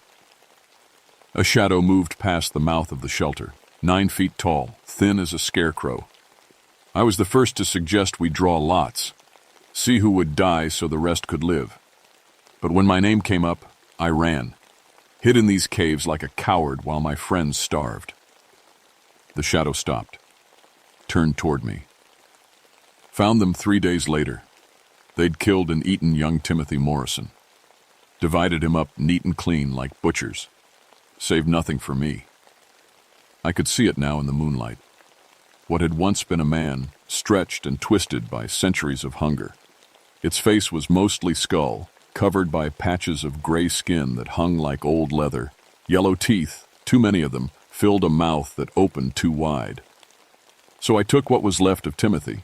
A shadow moved past the mouth of the shelter, 9 feet tall, thin as a scarecrow. I was the first to suggest we draw lots, see who would die so the rest could live. But when my name came up, I ran, hid in these caves like a coward while my friends starved. The shadow stopped, turned toward me. Found them 3 days later. They'd killed and eaten young Timothy Morrison. Divided him up neat and clean like butchers. Saved nothing for me. I could see it now in the moonlight. What had once been a man, stretched and twisted by centuries of hunger. Its face was mostly skull, covered by patches of gray skin that hung like old leather. Yellow teeth, too many of them, filled a mouth that opened too wide. So I took what was left of Timothy,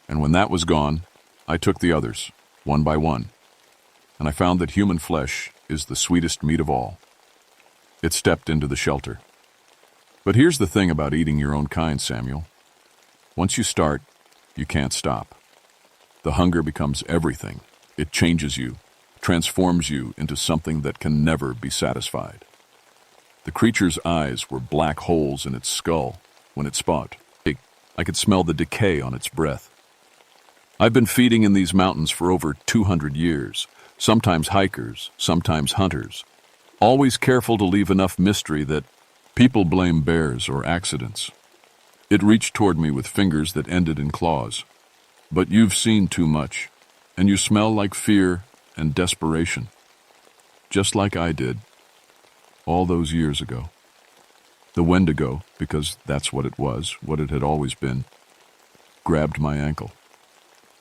and when that was gone, I took the others, one by one. And I found that human flesh is the sweetest meat of all. It stepped into the shelter. But here's the thing about eating your own kind, Samuel. Once you start, you can't stop. The hunger becomes everything. It changes you, transforms you into something that can never be satisfied. The creature's eyes were black holes in its skull. When it spat, I could smell the decay on its breath. I've been feeding in these mountains for over 200 years, sometimes hikers, sometimes hunters, always careful to leave enough mystery that people blame bears or accidents. It reached toward me with fingers that ended in claws. But you've seen too much, and you smell like fear and desperation, just like I did, all those years ago. The Wendigo, because that's what it was, what it had always been, grabbed my ankle.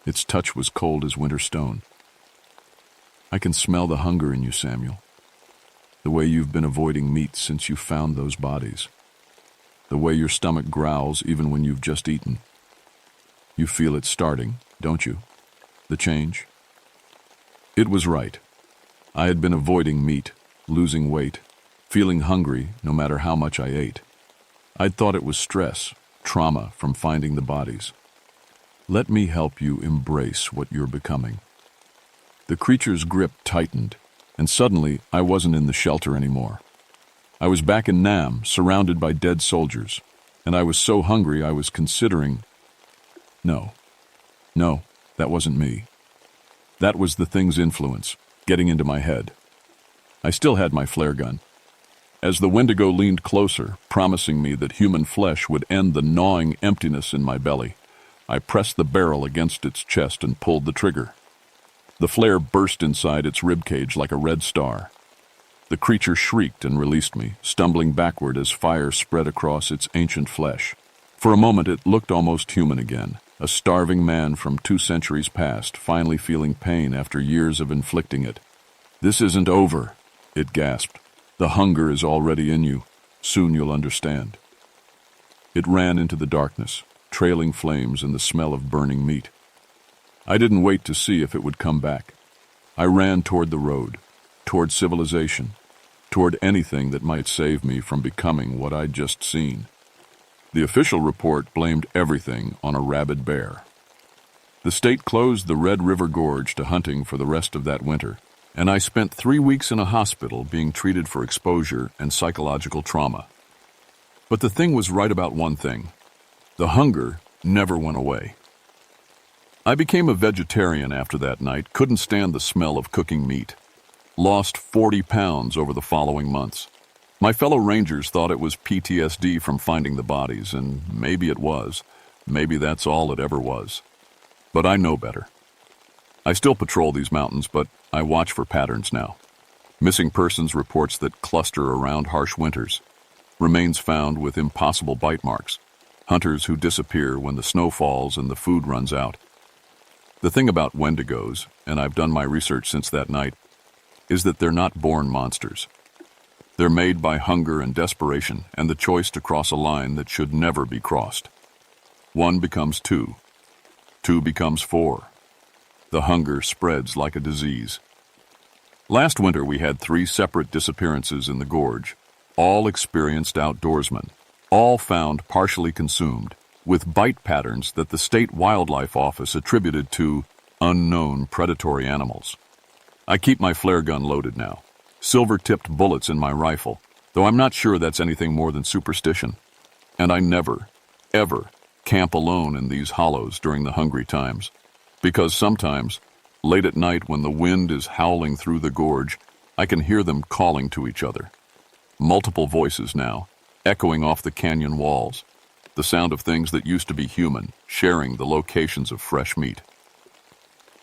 Its touch was cold as winter stone. I can smell the hunger in you, Samuel. The way you've been avoiding meat since you found those bodies. The way your stomach growls even when you've just eaten. You feel it starting, don't you? The change? It was right. I had been avoiding meat, losing weight, feeling hungry no matter how much I ate. I'd thought it was stress, trauma from finding the bodies. Let me help you embrace what you're becoming. The creature's grip tightened, and suddenly I wasn't in the shelter anymore. I was back in Nam, surrounded by dead soldiers, and I was so hungry I was considering... No, that wasn't me. That was the thing's influence, getting into my head. I still had my flare gun. As the Wendigo leaned closer, promising me that human flesh would end the gnawing emptiness in my belly, I pressed the barrel against its chest and pulled the trigger. The flare burst inside its ribcage like a red star. The creature shrieked and released me, stumbling backward as fire spread across its ancient flesh. For a moment it looked almost human again, a starving man from 2 centuries past, finally feeling pain after years of inflicting it. "This isn't over," it gasped. "The hunger is already in you. Soon you'll understand." It ran into the darkness, trailing flames and the smell of burning meat. I didn't wait to see if it would come back. I ran toward the road, toward civilization, toward anything that might save me from becoming what I'd just seen. The official report blamed everything on a rabid bear. The state closed the Red River Gorge to hunting for the rest of that winter, and I spent 3 weeks in a hospital being treated for exposure and psychological trauma. But the thing was right about one thing. The hunger never went away. I became a vegetarian after that night, couldn't stand the smell of cooking meat. Lost 40 pounds over the following months. My fellow rangers thought it was PTSD from finding the bodies, and maybe it was. Maybe that's all it ever was. But I know better. I still patrol these mountains, but I watch for patterns now. Missing persons reports that cluster around harsh winters. Remains found with impossible bite marks. Hunters who disappear when the snow falls and the food runs out. The thing about Wendigos, and I've done my research since that night, is that they're not born monsters. They're made by hunger and desperation and the choice to cross a line that should never be crossed. 1 becomes 2. 2 becomes 4. The hunger spreads like a disease. Last winter we had 3 separate disappearances in the gorge, all experienced outdoorsmen, all found partially consumed, with bite patterns that the State Wildlife Office attributed to unknown predatory animals. I keep my flare gun loaded now, silver-tipped bullets in my rifle, though I'm not sure that's anything more than superstition. And I never, ever camp alone in these hollows during the hungry times, because sometimes, late at night when the wind is howling through the gorge, I can hear them calling to each other. Multiple voices now, echoing off the canyon walls, the sound of things that used to be human, sharing the locations of fresh meat.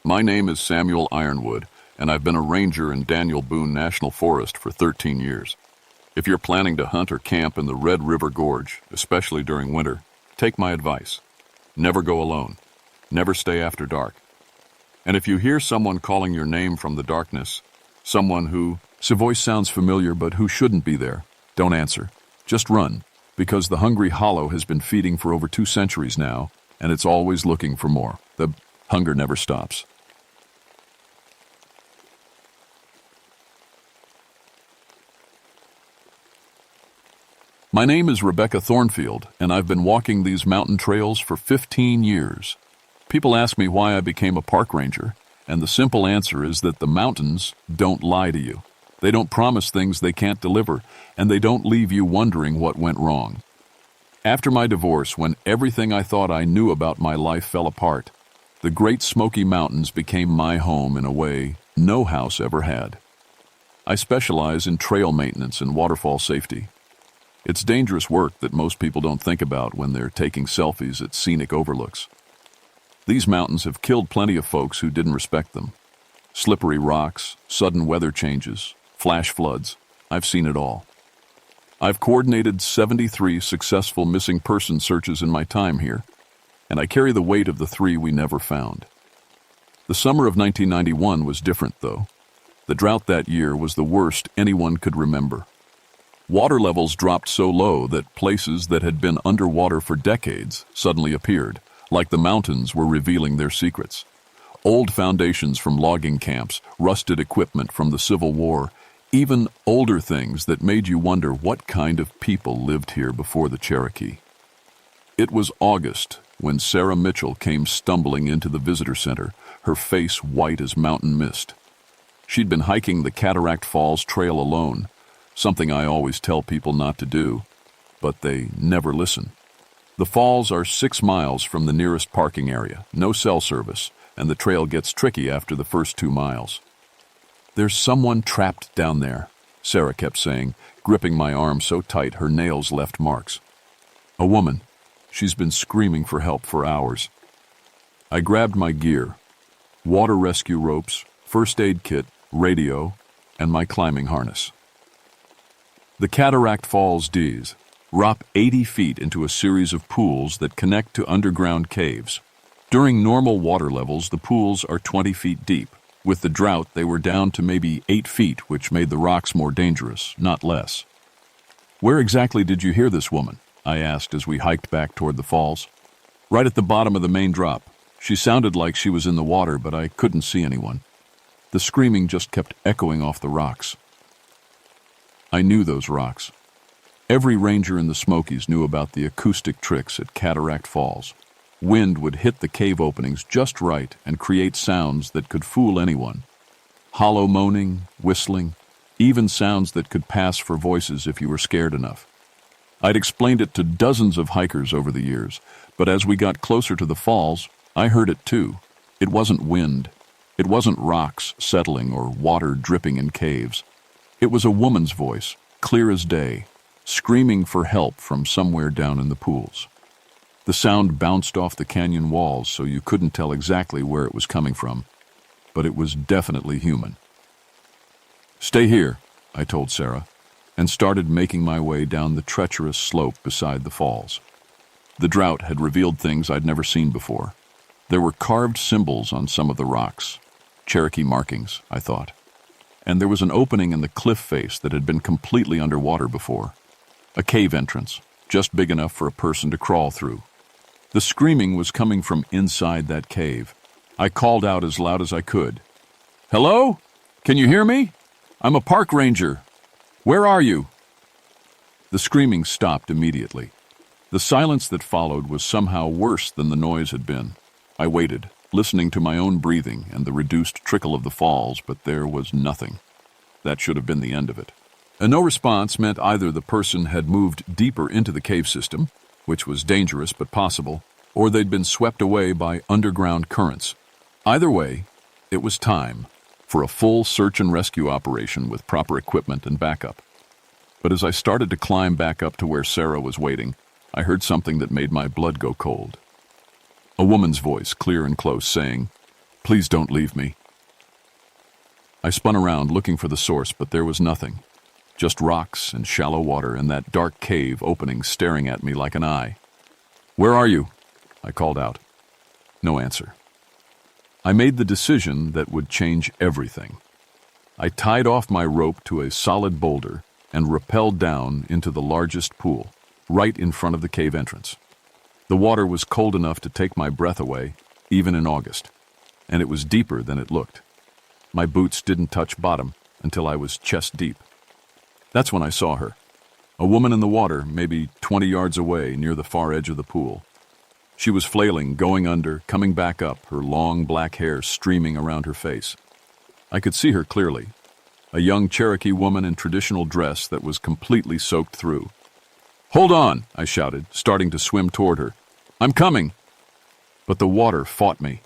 My name is Samuel Ironwood, and I've been a ranger in Daniel Boone National Forest for 13 years. If you're planning to hunt or camp in the Red River Gorge, especially during winter, take my advice. Never go alone. Never stay after dark. And if you hear someone calling your name from the darkness, someone whose voice sounds familiar but who shouldn't be there, don't answer. Just run, because the hungry hollow has been feeding for over 2 centuries now, and it's always looking for more. The hunger never stops. My name is Rebecca Thornfield, and I've been walking these mountain trails for 15 years. People ask me why I became a park ranger, and the simple answer is that the mountains don't lie to you. They don't promise things they can't deliver, and they don't leave you wondering what went wrong. After my divorce, when everything I thought I knew about my life fell apart, the Great Smoky Mountains became my home in a way no house ever had. I specialize in trail maintenance and waterfall safety. It's dangerous work that most people don't think about when they're taking selfies at scenic overlooks. These mountains have killed plenty of folks who didn't respect them. Slippery rocks, sudden weather changes, flash floods. I've seen it all. I've coordinated 73 successful missing person searches in my time here, and I carry the weight of the 3 we never found. The summer of 1991 was different, though. The drought that year was the worst anyone could remember. Water levels dropped so low that places that had been underwater for decades suddenly appeared, like the mountains were revealing their secrets. Old foundations from logging camps, rusted equipment from the Civil War, even older things that made you wonder what kind of people lived here before the Cherokee. It was August when Sarah Mitchell came stumbling into the visitor center, her face white as mountain mist. She'd been hiking the Cataract Falls Trail alone, something I always tell people not to do, but they never listen. The falls are 6 miles from the nearest parking area, no cell service, and the trail gets tricky after the first 2 miles. "There's someone trapped down there," Sarah kept saying, gripping my arm so tight her nails left marks. "A woman. She's been screaming for help for hours." I grabbed my gear, water rescue ropes, first aid kit, radio, and my climbing harness. The Cataract Falls D's drop 80 feet into a series of pools that connect to underground caves. During normal water levels, the pools are 20 feet deep. With the drought, they were down to maybe 8 feet, which made the rocks more dangerous, not less. "Where exactly did you hear this woman?" I asked as we hiked back toward the falls. "Right at the bottom of the main drop. She sounded like she was in the water, but I couldn't see anyone. The screaming just kept echoing off the rocks." I knew those rocks. Every ranger in the Smokies knew about the acoustic tricks at Cataract Falls. Wind would hit the cave openings just right and create sounds that could fool anyone. Hollow moaning, whistling, even sounds that could pass for voices if you were scared enough. I'd explained it to dozens of hikers over the years, but as we got closer to the falls, I heard it too. It wasn't wind. It wasn't rocks settling or water dripping in caves. It was a woman's voice, clear as day, screaming for help from somewhere down in the pools. The sound bounced off the canyon walls, so you couldn't tell exactly where it was coming from, but it was definitely human. "Stay here," I told Sarah, and started making my way down the treacherous slope beside the falls. The drought had revealed things I'd never seen before. There were carved symbols on some of the rocks, Cherokee markings, I thought, and there was an opening in the cliff face that had been completely underwater before. A cave entrance, just big enough for a person to crawl through. The screaming was coming from inside that cave. I called out as loud as I could. "Hello? Can you hear me? I'm a park ranger. Where are you?" The screaming stopped immediately. The silence that followed was somehow worse than the noise had been. I waited, listening to my own breathing and the reduced trickle of the falls, but there was nothing. That should have been the end of it. A no response meant either the person had moved deeper into the cave system, which was dangerous but possible, or they'd been swept away by underground currents. Either way, it was time for a full search and rescue operation with proper equipment and backup. But as I started to climb back up to where Sarah was waiting, I heard something that made my blood go cold. A woman's voice, clear and close, saying, "Please don't leave me." I spun around looking for the source, but there was nothing. Just rocks and shallow water and that dark cave opening staring at me like an eye. "Where are you?" I called out. No answer. I made the decision that would change everything. I tied off my rope to a solid boulder and rappelled down into the largest pool, right in front of the cave entrance. The water was cold enough to take my breath away, even in August, and it was deeper than it looked. My boots didn't touch bottom until I was chest deep. That's when I saw her. A woman in the water, maybe 20 yards away near the far edge of the pool. She was flailing, going under, coming back up, her long black hair streaming around her face. I could see her clearly. A young Cherokee woman in traditional dress that was completely soaked through. "Hold on," I shouted, starting to swim toward her. "I'm coming." But the water fought me.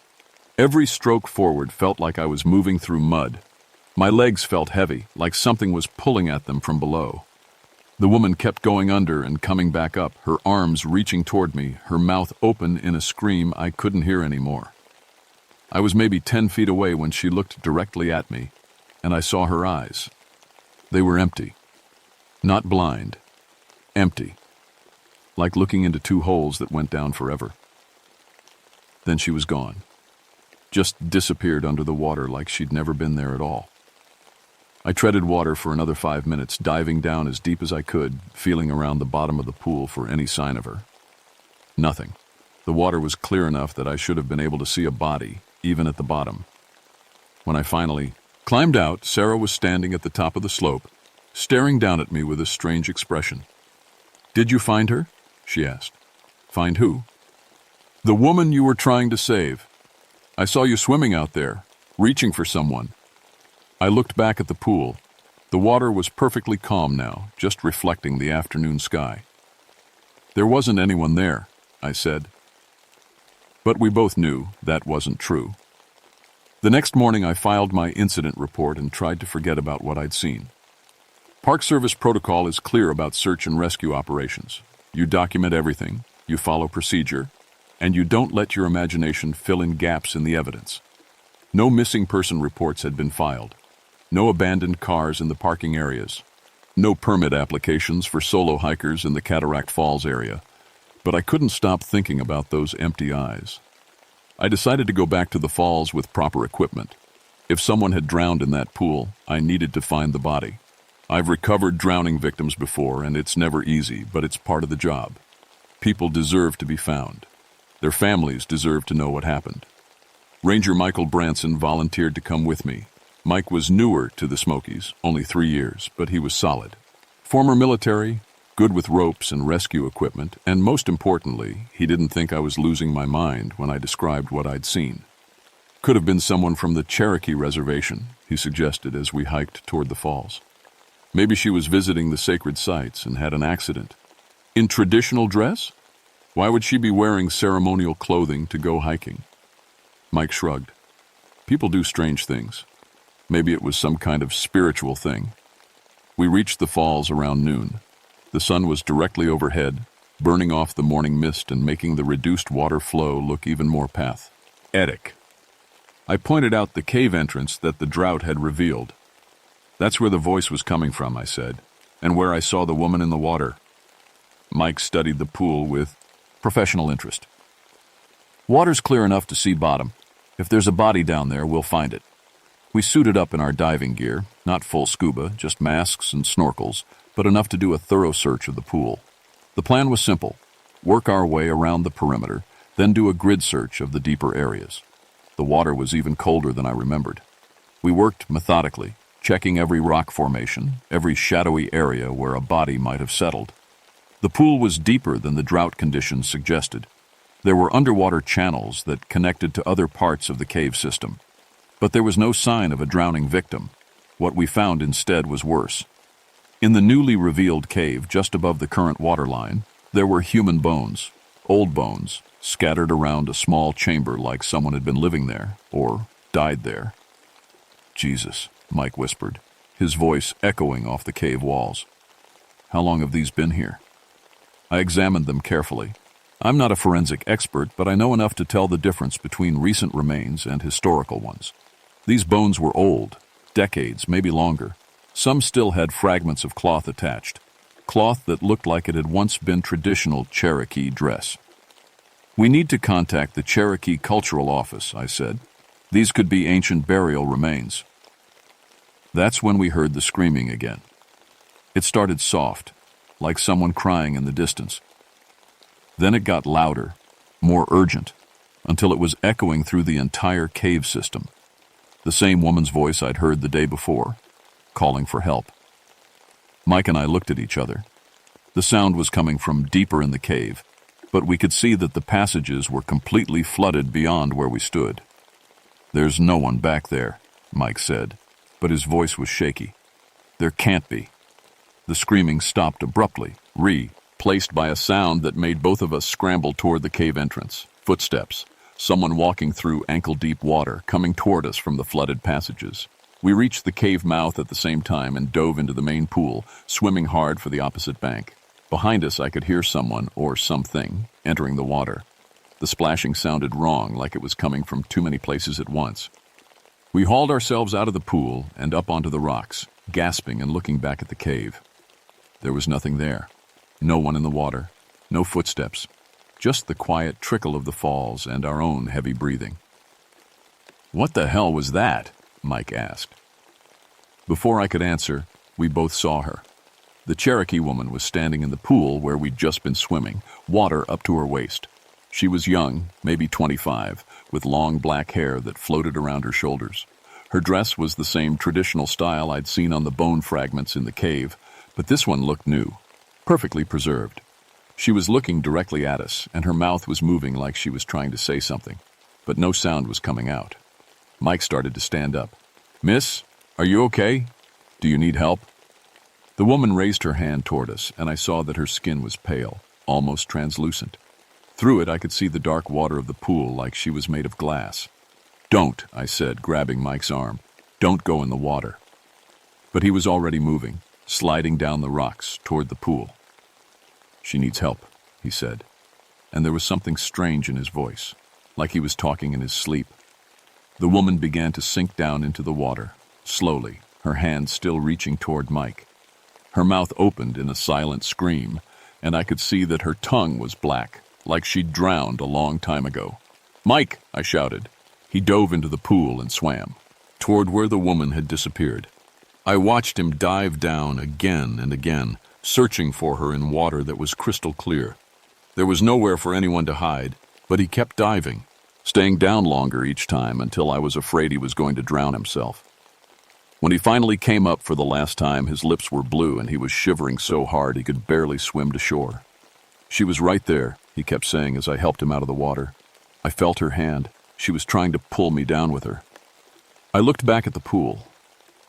Every stroke forward felt like I was moving through mud. My legs felt heavy, like something was pulling at them from below. The woman kept going under and coming back up, her arms reaching toward me, her mouth open in a scream I couldn't hear anymore. I was maybe 10 feet away when she looked directly at me, and I saw her eyes. They were empty. Not blind. Empty. Like looking into two holes that went down forever. Then she was gone. Just disappeared under the water like she'd never been there at all. I treaded water for another 5 minutes, diving down as deep as I could, feeling around the bottom of the pool for any sign of her. Nothing. The water was clear enough that I should have been able to see a body, even at the bottom. When I finally climbed out, Sarah was standing at the top of the slope, staring down at me with a strange expression. "Did you find her?" she asked. "Find who?" "The woman you were trying to save. I saw you swimming out there, reaching for someone." I looked back at the pool. The water was perfectly calm now, just reflecting the afternoon sky. "There wasn't anyone there," I said. But we both knew that wasn't true. The next morning I filed my incident report and tried to forget about what I'd seen. Park Service protocol is clear about search and rescue operations. You document everything, you follow procedure, and you don't let your imagination fill in gaps in the evidence. No missing person reports had been filed. No abandoned cars in the parking areas. No permit applications for solo hikers in the Cataract Falls area, but I couldn't stop thinking about those empty eyes. I decided to go back to the falls with proper equipment. If someone had drowned in that pool, I needed to find the body. I've recovered drowning victims before, and it's never easy, but it's part of the job. People deserve to be found. Their families deserve to know what happened. Ranger Michael Branson volunteered to come with me. Mike was newer to the Smokies, only 3 years, but he was solid. Former military, good with ropes and rescue equipment, and most importantly, he didn't think I was losing my mind when I described what I'd seen. Could have been someone from the Cherokee Reservation, he suggested as we hiked toward the falls. Maybe she was visiting the sacred sites and had an accident. In traditional dress? Why would she be wearing ceremonial clothing to go hiking? Mike shrugged. People do strange things. Maybe it was some kind of spiritual thing. We reached the falls around noon. The sun was directly overhead, burning off the morning mist and making the reduced water flow look even more pathetic. I pointed out the cave entrance that the drought had revealed. That's where the voice was coming from, I said, and where I saw the woman in the water. Mike studied the pool with professional interest. Water's clear enough to see bottom. If there's a body down there, we'll find it. We suited up in our diving gear, not full scuba, just masks and snorkels, but enough to do a thorough search of the pool. The plan was simple: work our way around the perimeter, then do a grid search of the deeper areas. The water was even colder than I remembered. We worked methodically, checking every rock formation, every shadowy area where a body might have settled. The pool was deeper than the drought conditions suggested. There were underwater channels that connected to other parts of the cave system. But there was no sign of a drowning victim. What we found instead was worse. In the newly revealed cave just above the current waterline, there were human bones, old bones, scattered around a small chamber like someone had been living there, or died there. Jesus, Mike whispered, his voice echoing off the cave walls. How long have these been here? I examined them carefully. I'm not a forensic expert, but I know enough to tell the difference between recent remains and historical ones. These bones were old, decades, maybe longer. Some still had fragments of cloth attached, cloth that looked like it had once been traditional Cherokee dress. We need to contact the Cherokee Cultural Office, I said. These could be ancient burial remains. That's when we heard the screaming again. It started soft, like someone crying in the distance. Then it got louder, more urgent, until it was echoing through the entire cave system. The same woman's voice I'd heard the day before, calling for help. Mike and I looked at each other. The sound was coming from deeper in the cave, but we could see that the passages were completely flooded beyond where we stood. There's no one back there, Mike said, but his voice was shaky. There can't be. The screaming stopped abruptly, replaced by a sound that made both of us scramble toward the cave entrance. Footsteps. Someone walking through ankle-deep water, coming toward us from the flooded passages. We reached the cave mouth at the same time and dove into the main pool, swimming hard for the opposite bank. Behind us, I could hear someone, or something, entering the water. The splashing sounded wrong, like it was coming from too many places at once. We hauled ourselves out of the pool and up onto the rocks, gasping and looking back at the cave. There was nothing there. No one in the water. No footsteps. Just the quiet trickle of the falls and our own heavy breathing. What the hell was that? Mike asked. Before I could answer, we both saw her. The Cherokee woman was standing in the pool where we'd just been swimming, water up to her waist. She was young, maybe 25, with long black hair that floated around her shoulders. Her dress was the same traditional style I'd seen on the bone fragments in the cave, but this one looked new, perfectly preserved. She was looking directly at us, and her mouth was moving like she was trying to say something, but no sound was coming out. Mike started to stand up. Miss, are you okay? Do you need help? The woman raised her hand toward us, and I saw that her skin was pale, almost translucent. Through it, I could see the dark water of the pool like she was made of glass. Don't, I said, grabbing Mike's arm. Don't go in the water. But he was already moving, sliding down the rocks toward the pool. She needs help, he said, and there was something strange in his voice, like he was talking in his sleep. The woman began to sink down into the water, slowly, her hand still reaching toward Mike. Her mouth opened in a silent scream, and I could see that her tongue was black, like she'd drowned a long time ago. "Mike!" I shouted. He dove into the pool and swam, toward where the woman had disappeared. I watched him dive down again and again, searching for her in water that was crystal clear. There was nowhere for anyone to hide, but he kept diving, staying down longer each time until I was afraid he was going to drown himself. When he finally came up for the last time, his lips were blue and he was shivering so hard he could barely swim to shore. "She was right there," he kept saying as I helped him out of the water. I felt her hand. She was trying to pull me down with her. I looked back at the pool.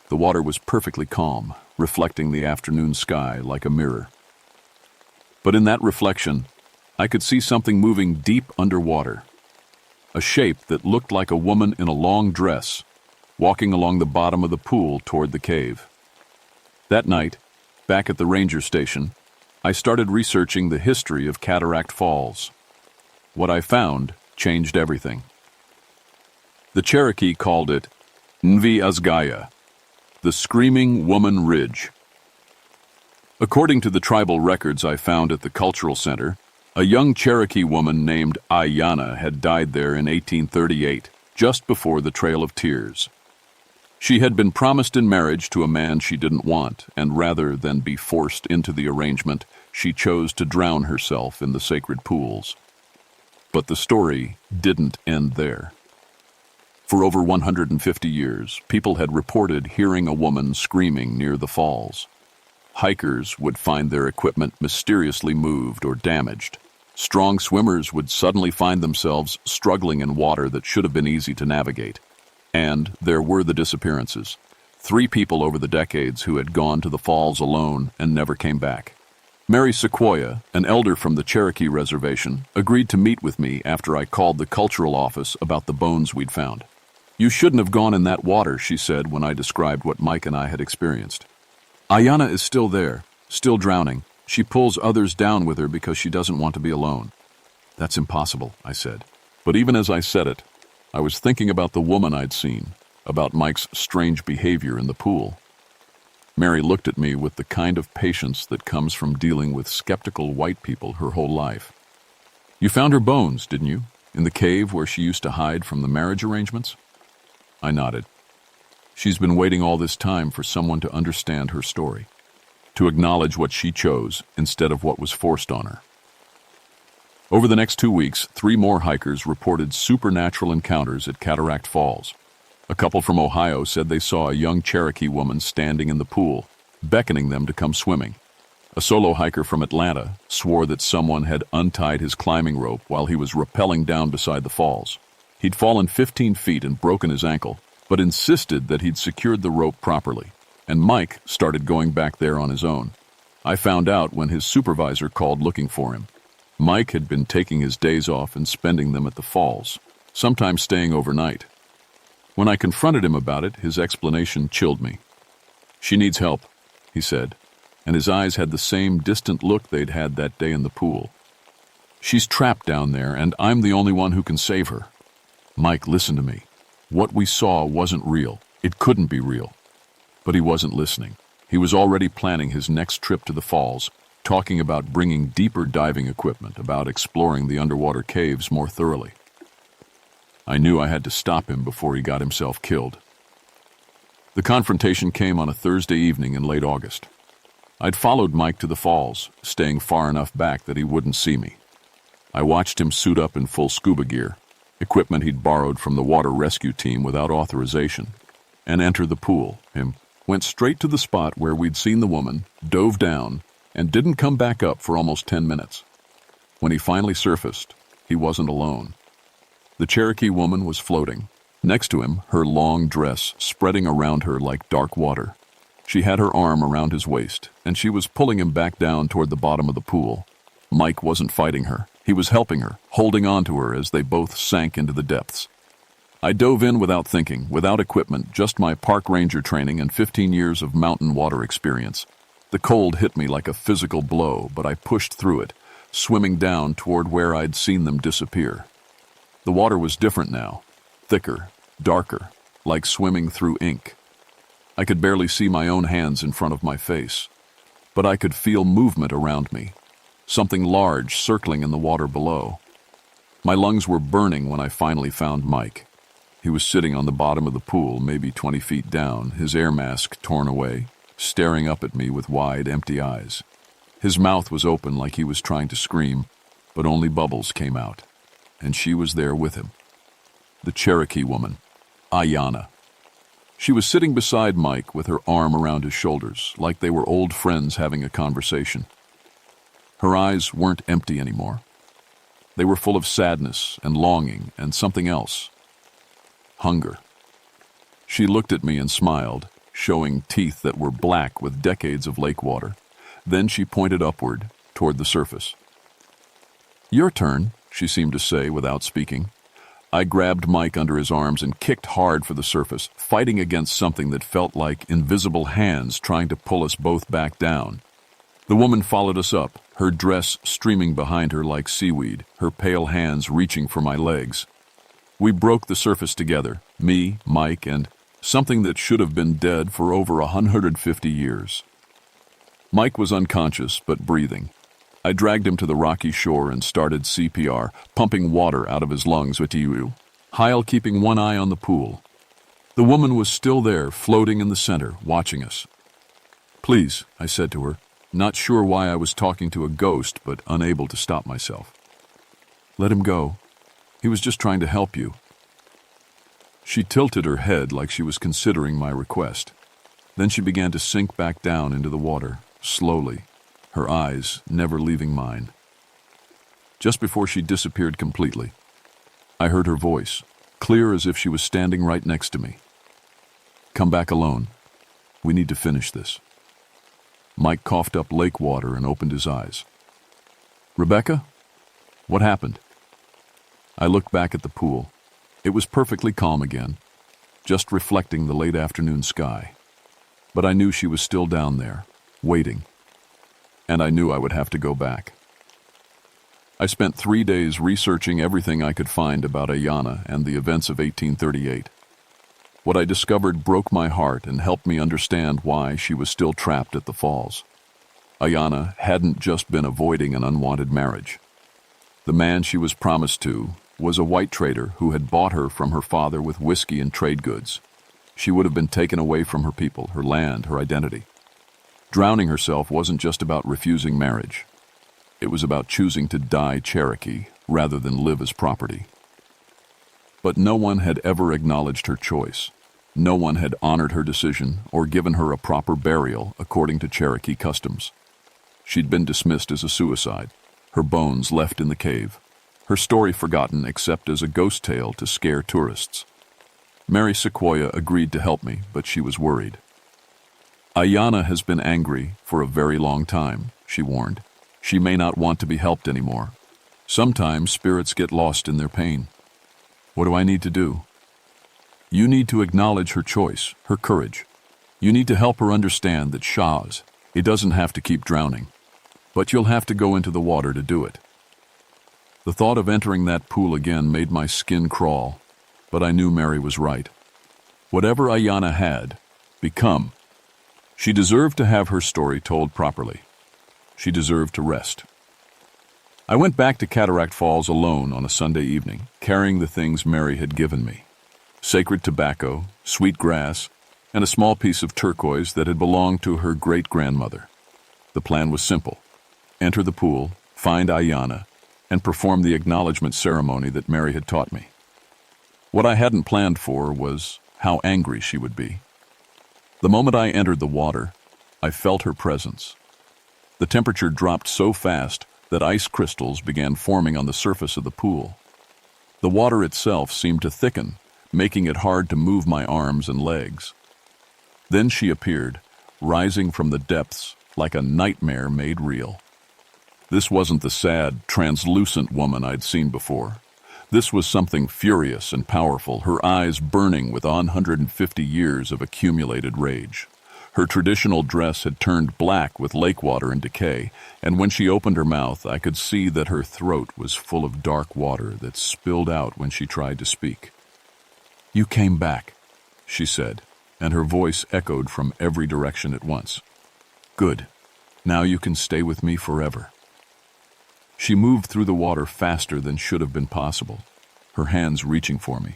The water was perfectly calm, reflecting the afternoon sky like a mirror. But in that reflection, I could see something moving deep underwater. A shape that looked like a woman in a long dress, walking along the bottom of the pool toward the cave. That night, back at the ranger station, I started researching the history of Cataract Falls. What I found changed everything. The Cherokee called it Nvi Asgaya, the Screaming Woman Ridge. According to the tribal records I found at the Cultural Center, a young Cherokee woman named Ayanna had died there in 1838, just before the Trail of Tears. She had been promised in marriage to a man she didn't want, and rather than be forced into the arrangement, she chose to drown herself in the sacred pools. But the story didn't end there. For over 150 years, people had reported hearing a woman screaming near the falls. Hikers would find their equipment mysteriously moved or damaged. Strong swimmers would suddenly find themselves struggling in water that should have been easy to navigate. And there were the disappearances. 3 people over the decades who had gone to the falls alone and never came back. Mary Sequoia, an elder from the Cherokee Reservation, agreed to meet with me after I called the cultural office about the bones we'd found. "You shouldn't have gone in that water," she said when I described what Mike and I had experienced. "Ayanna is still there, still drowning. She pulls others down with her because she doesn't want to be alone." "That's impossible," I said. But even as I said it, I was thinking about the woman I'd seen, about Mike's strange behavior in the pool. Mary looked at me with the kind of patience that comes from dealing with skeptical white people her whole life. "You found her bones, didn't you? In the cave where she used to hide from the marriage arrangements?" I nodded. She's been waiting all this time for someone to understand her story, to acknowledge what she chose instead of what was forced on her. Over the next 2 weeks, 3 more hikers reported supernatural encounters at Cataract Falls. A couple from Ohio said they saw a young Cherokee woman standing in the pool, beckoning them to come swimming. A solo hiker from Atlanta swore that someone had untied his climbing rope while he was rappelling down beside the falls. He'd fallen 15 feet and broken his ankle, but insisted that he'd secured the rope properly, and Mike started going back there on his own. I found out when his supervisor called looking for him. Mike had been taking his days off and spending them at the falls, sometimes staying overnight. When I confronted him about it, his explanation chilled me. "She needs help," he said, and his eyes had the same distant look they'd had that day in the pool. "She's trapped down there, and I'm the only one who can save her." "Mike, listen to me. What we saw wasn't real. It couldn't be real." But he wasn't listening. He was already planning his next trip to the falls, talking about bringing deeper diving equipment, about exploring the underwater caves more thoroughly. I knew I had to stop him before he got himself killed. The confrontation came on a Thursday evening in late August. I'd followed Mike to the falls, staying far enough back that he wouldn't see me. I watched him suit up in full scuba gear, equipment he'd borrowed from the water rescue team without authorization, and enter the pool. Him went straight to the spot where we'd seen the woman, dove down, and didn't come back up for almost 10 minutes. When he finally surfaced, he wasn't alone. The Cherokee woman was floating. Next to him, her long dress spreading around her like dark water. She had her arm around his waist, and she was pulling him back down toward the bottom of the pool. Mike wasn't fighting her. He was helping her, holding on to her as they both sank into the depths. I dove in without thinking, without equipment, just my park ranger training and 15 years of mountain water experience. The cold hit me like a physical blow, but I pushed through it, swimming down toward where I'd seen them disappear. The water was different now, thicker, darker, like swimming through ink. I could barely see my own hands in front of my face. but I could feel movement around me, something large circling in the water below. My lungs were burning when I finally found Mike. He was sitting on the bottom of the pool, maybe 20 feet down, his air mask torn away, staring up at me with wide, empty eyes. His mouth was open like he was trying to scream, but only bubbles came out. And she was there with him. The Cherokee woman, Ayanna. She was sitting beside Mike with her arm around his shoulders, like they were old friends having a conversation. Her eyes weren't empty anymore. They were full of sadness and longing and something else. Hunger. She looked at me and smiled, showing teeth that were black with decades of lake water. Then she pointed upward, toward the surface. "Your turn," she seemed to say without speaking. I grabbed Mike under his arms and kicked hard for the surface, fighting against something that felt like invisible hands trying to pull us both back down. The woman followed us up, her dress streaming behind her like seaweed, her pale hands reaching for my legs. We broke the surface together, me, Mike, and something that should have been dead for over 150 years. Mike was unconscious but breathing. I dragged him to the rocky shore and started CPR, pumping water out of his lungs with you, Heil keeping one eye on the pool. The woman was still there, floating in the center, watching us. "Please," I said to her, not sure why I was talking to a ghost, but unable to stop myself. "Let him go. He was just trying to help you." She tilted her head like she was considering my request. Then she began to sink back down into the water, slowly, her eyes never leaving mine. Just before she disappeared completely, I heard her voice, clear as if she was standing right next to me. "Come back alone. We need to finish this." Mike coughed up lake water and opened his eyes. "Rebecca? What happened?" I looked back at the pool. It was perfectly calm again, just reflecting the late afternoon sky. But I knew she was still down there, waiting. And I knew I would have to go back. I spent 3 days researching everything I could find about Ayanna and the events of 1838. What I discovered broke my heart and helped me understand why she was still trapped at the falls. Ayanna hadn't just been avoiding an unwanted marriage. The man she was promised to was a white trader who had bought her from her father with whiskey and trade goods. She would have been taken away from her people, her land, her identity. Drowning herself wasn't just about refusing marriage. It was about choosing to die Cherokee rather than live as property. But no one had ever acknowledged her choice. No one had honored her decision or given her a proper burial according to Cherokee customs. She'd been dismissed as a suicide, her bones left in the cave, her story forgotten except as a ghost tale to scare tourists. Mary Sequoia agreed to help me, but she was worried. "Ayanna has been angry for a very long time," she warned. "She may not want to be helped anymore. Sometimes spirits get lost in their pain." "What do I need to do?" "You need to acknowledge her choice, her courage. You need to help her understand that Shaz, he doesn't have to keep drowning. But you'll have to go into the water to do it." The thought of entering that pool again made my skin crawl, but I knew Mary was right. Whatever Ayanna had become, she deserved to have her story told properly. She deserved to rest. I went back to Cataract Falls alone on a Sunday evening, carrying the things Mary had given me. Sacred tobacco, sweet grass, and a small piece of turquoise that had belonged to her great-grandmother. The plan was simple. Enter the pool, find Ayanna, and perform the acknowledgement ceremony that Mary had taught me. What I hadn't planned for was how angry she would be. The moment I entered the water, I felt her presence. The temperature dropped so fast that ice crystals began forming on the surface of the pool. The water itself seemed to thicken, making it hard to move my arms and legs. Then she appeared, rising from the depths like a nightmare made real. This wasn't the sad, translucent woman I'd seen before. This was something furious and powerful, her eyes burning with 150 years of accumulated rage. Her traditional dress had turned black with lake water and decay, and when she opened her mouth, I could see that her throat was full of dark water that spilled out when she tried to speak. "You came back," she said, and her voice echoed from every direction at once. "Good. Now you can stay with me forever." She moved through the water faster than should have been possible, her hands reaching for me.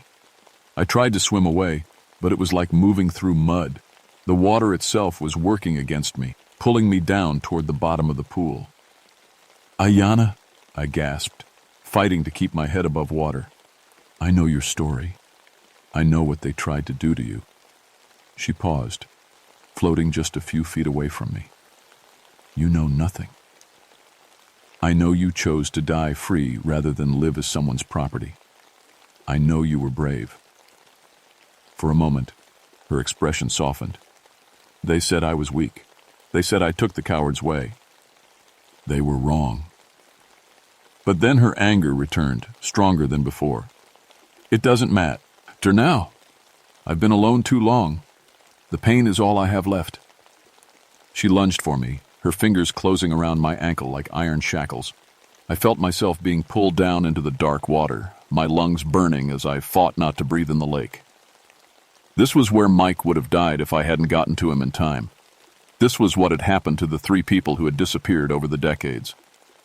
I tried to swim away, but it was like moving through mud. The water itself was working against me, pulling me down toward the bottom of the pool. "Ayanna," I gasped, fighting to keep my head above water. "I know your story. I know what they tried to do to you." She paused, floating just a few feet away from me. "You know nothing. I know you chose to die free rather than live as someone's property. I know you were brave." For a moment, her expression softened. "They said I was weak. They said I took the coward's way. They were wrong." But then her anger returned, stronger than before. "It doesn't matter now. I've been alone too long. The pain is all I have left." She lunged for me, her fingers closing around my ankle like iron shackles. I felt myself being pulled down into the dark water, my lungs burning as I fought not to breathe in the lake. This was where Mike would have died if I hadn't gotten to him in time. This was what had happened to the 3 people who had disappeared over the decades.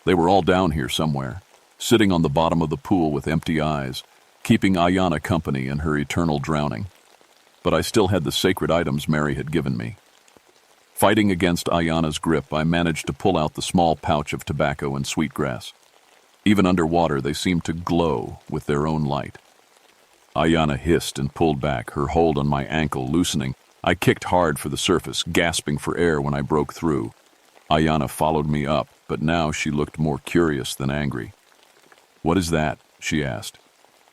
They were all down here somewhere, sitting on the bottom of the pool with empty eyes, keeping Ayanna company in her eternal drowning. But I still had the sacred items Mary had given me. Fighting against Ayanna's grip, I managed to pull out the small pouch of tobacco and sweetgrass. Even underwater, they seemed to glow with their own light. Ayanna hissed and pulled back, her hold on my ankle loosening. I kicked hard for the surface, gasping for air when I broke through. Ayanna followed me up, but now she looked more curious than angry. "What is that?" she asked.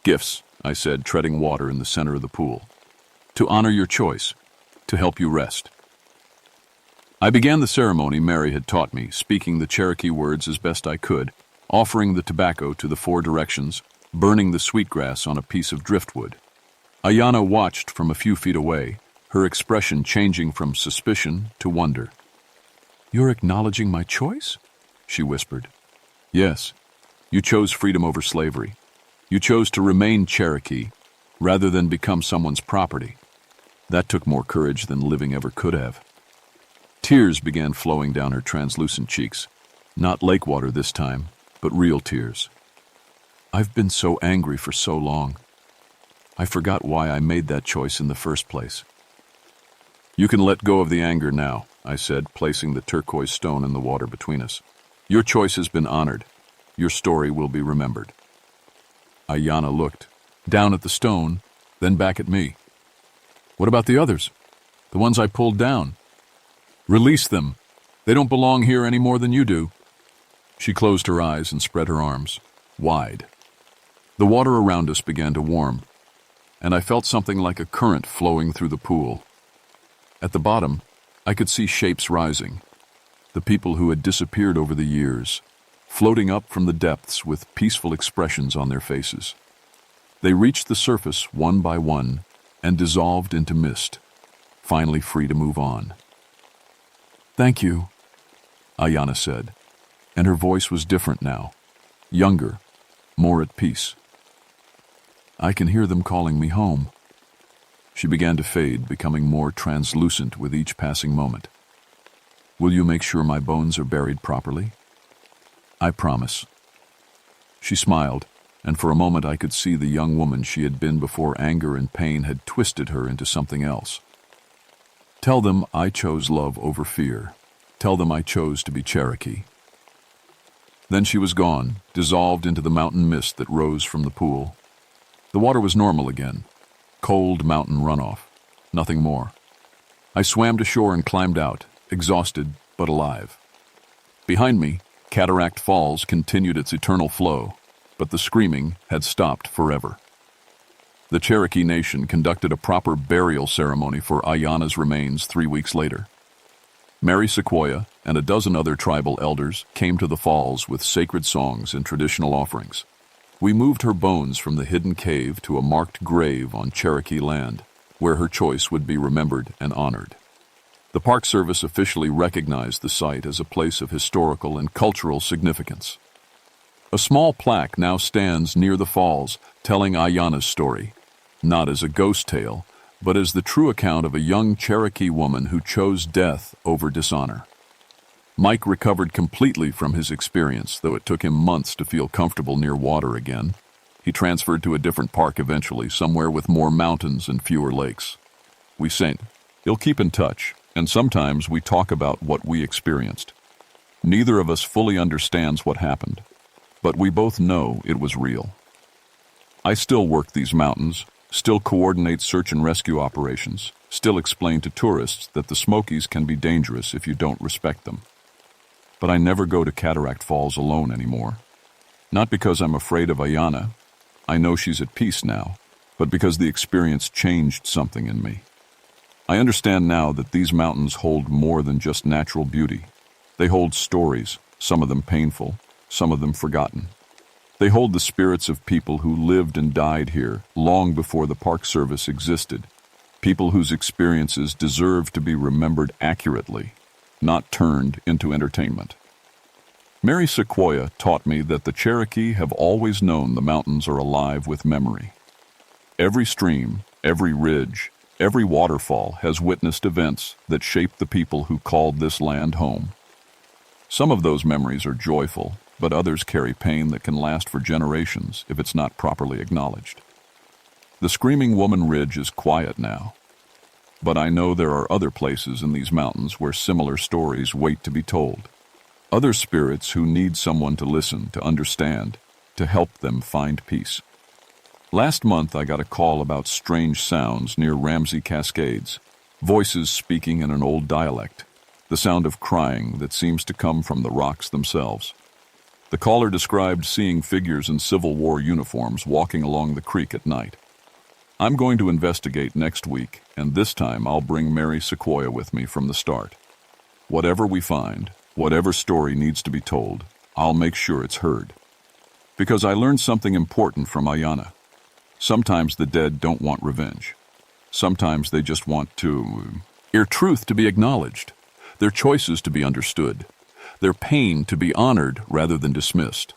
"Gifts," I said, treading water in the center of the pool. "To honor your choice, to help you rest." I began the ceremony Mary had taught me, speaking the Cherokee words as best I could, offering the tobacco to the 4 directions, burning the sweetgrass on a piece of driftwood. Ayanna watched from a few feet away, her expression changing from suspicion to wonder. "You're acknowledging my choice?" she whispered. "Yes. You chose freedom over slavery. You chose to remain Cherokee rather than become someone's property. That took more courage than living ever could have." Tears began flowing down her translucent cheeks. Not lake water this time, but real tears. "I've been so angry for so long. I forgot why I made that choice in the first place." "You can let go of the anger now," I said, placing the turquoise stone in the water between us. "Your choice has been honored. Your story will be remembered." Ayanna looked, down at the stone, then back at me. "What about the others? The ones I pulled down?" "Release them. They don't belong here any more than you do." She closed her eyes and spread her arms, wide. The water around us began to warm, and I felt something like a current flowing through the pool. At the bottom, I could see shapes rising, the people who had disappeared over the years, floating up from the depths with peaceful expressions on their faces. They reached the surface one by one and dissolved into mist, finally free to move on. "Thank you," Ayanna said, and her voice was different now, younger, more at peace. "I can hear them calling me home." She began to fade, becoming more translucent with each passing moment. "Will you make sure my bones are buried properly?" "I promise." She smiled, and for a moment I could see the young woman she had been before anger and pain had twisted her into something else. "Tell them I chose love over fear. Tell them I chose to be Cherokee." Then she was gone, dissolved into the mountain mist that rose from the pool. The water was normal again, cold mountain runoff, nothing more. I swam to shore and climbed out, exhausted but alive. Behind me, Cataract Falls continued its eternal flow, but the screaming had stopped forever. The Cherokee Nation conducted a proper burial ceremony for Ayanna's remains 3 weeks later. Mary Sequoia and a dozen other tribal elders came to the falls with sacred songs and traditional offerings. We moved her bones from the hidden cave to a marked grave on Cherokee land, where her choice would be remembered and honored. The Park Service officially recognized the site as a place of historical and cultural significance. A small plaque now stands near the falls, telling Ayanna's story, not as a ghost tale, but as the true account of a young Cherokee woman who chose death over dishonor. Mike recovered completely from his experience, though it took him months to feel comfortable near water again. He transferred to a different park eventually, somewhere with more mountains and fewer lakes. We saint. He'll keep in touch, and sometimes we talk about what we experienced. Neither of us fully understands what happened, but we both know it was real. I still work these mountains, still coordinate search and rescue operations, still explain to tourists that the Smokies can be dangerous if you don't respect them. But I never go to Cataract Falls alone anymore. Not because I'm afraid of Ayanna. I know she's at peace now, but because the experience changed something in me. I understand now that these mountains hold more than just natural beauty. They hold stories, some of them painful, some of them forgotten. They hold the spirits of people who lived and died here long before the Park Service existed, people whose experiences deserve to be remembered accurately, not turned into entertainment. Mary Sequoia taught me that the Cherokee have always known the mountains are alive with memory. Every stream, every ridge, every waterfall has witnessed events that shaped the people who called this land home. Some of those memories are joyful, but others carry pain that can last for generations if it's not properly acknowledged. The Screaming Woman Ridge is quiet now, but I know there are other places in these mountains where similar stories wait to be told. Other spirits who need someone to listen, to understand, to help them find peace. Last month I got a call about strange sounds near Ramsey Cascades, voices speaking in an old dialect, the sound of crying that seems to come from the rocks themselves. The caller described seeing figures in Civil War uniforms walking along the creek at night. I'm going to investigate next week, and this time I'll bring Mary Sequoia with me from the start. Whatever we find, whatever story needs to be told, I'll make sure it's heard. Because I learned something important from Ayanna. Sometimes the dead don't want revenge. Sometimes they just want to hear truth to be acknowledged, their choices to be understood, their pain to be honored rather than dismissed.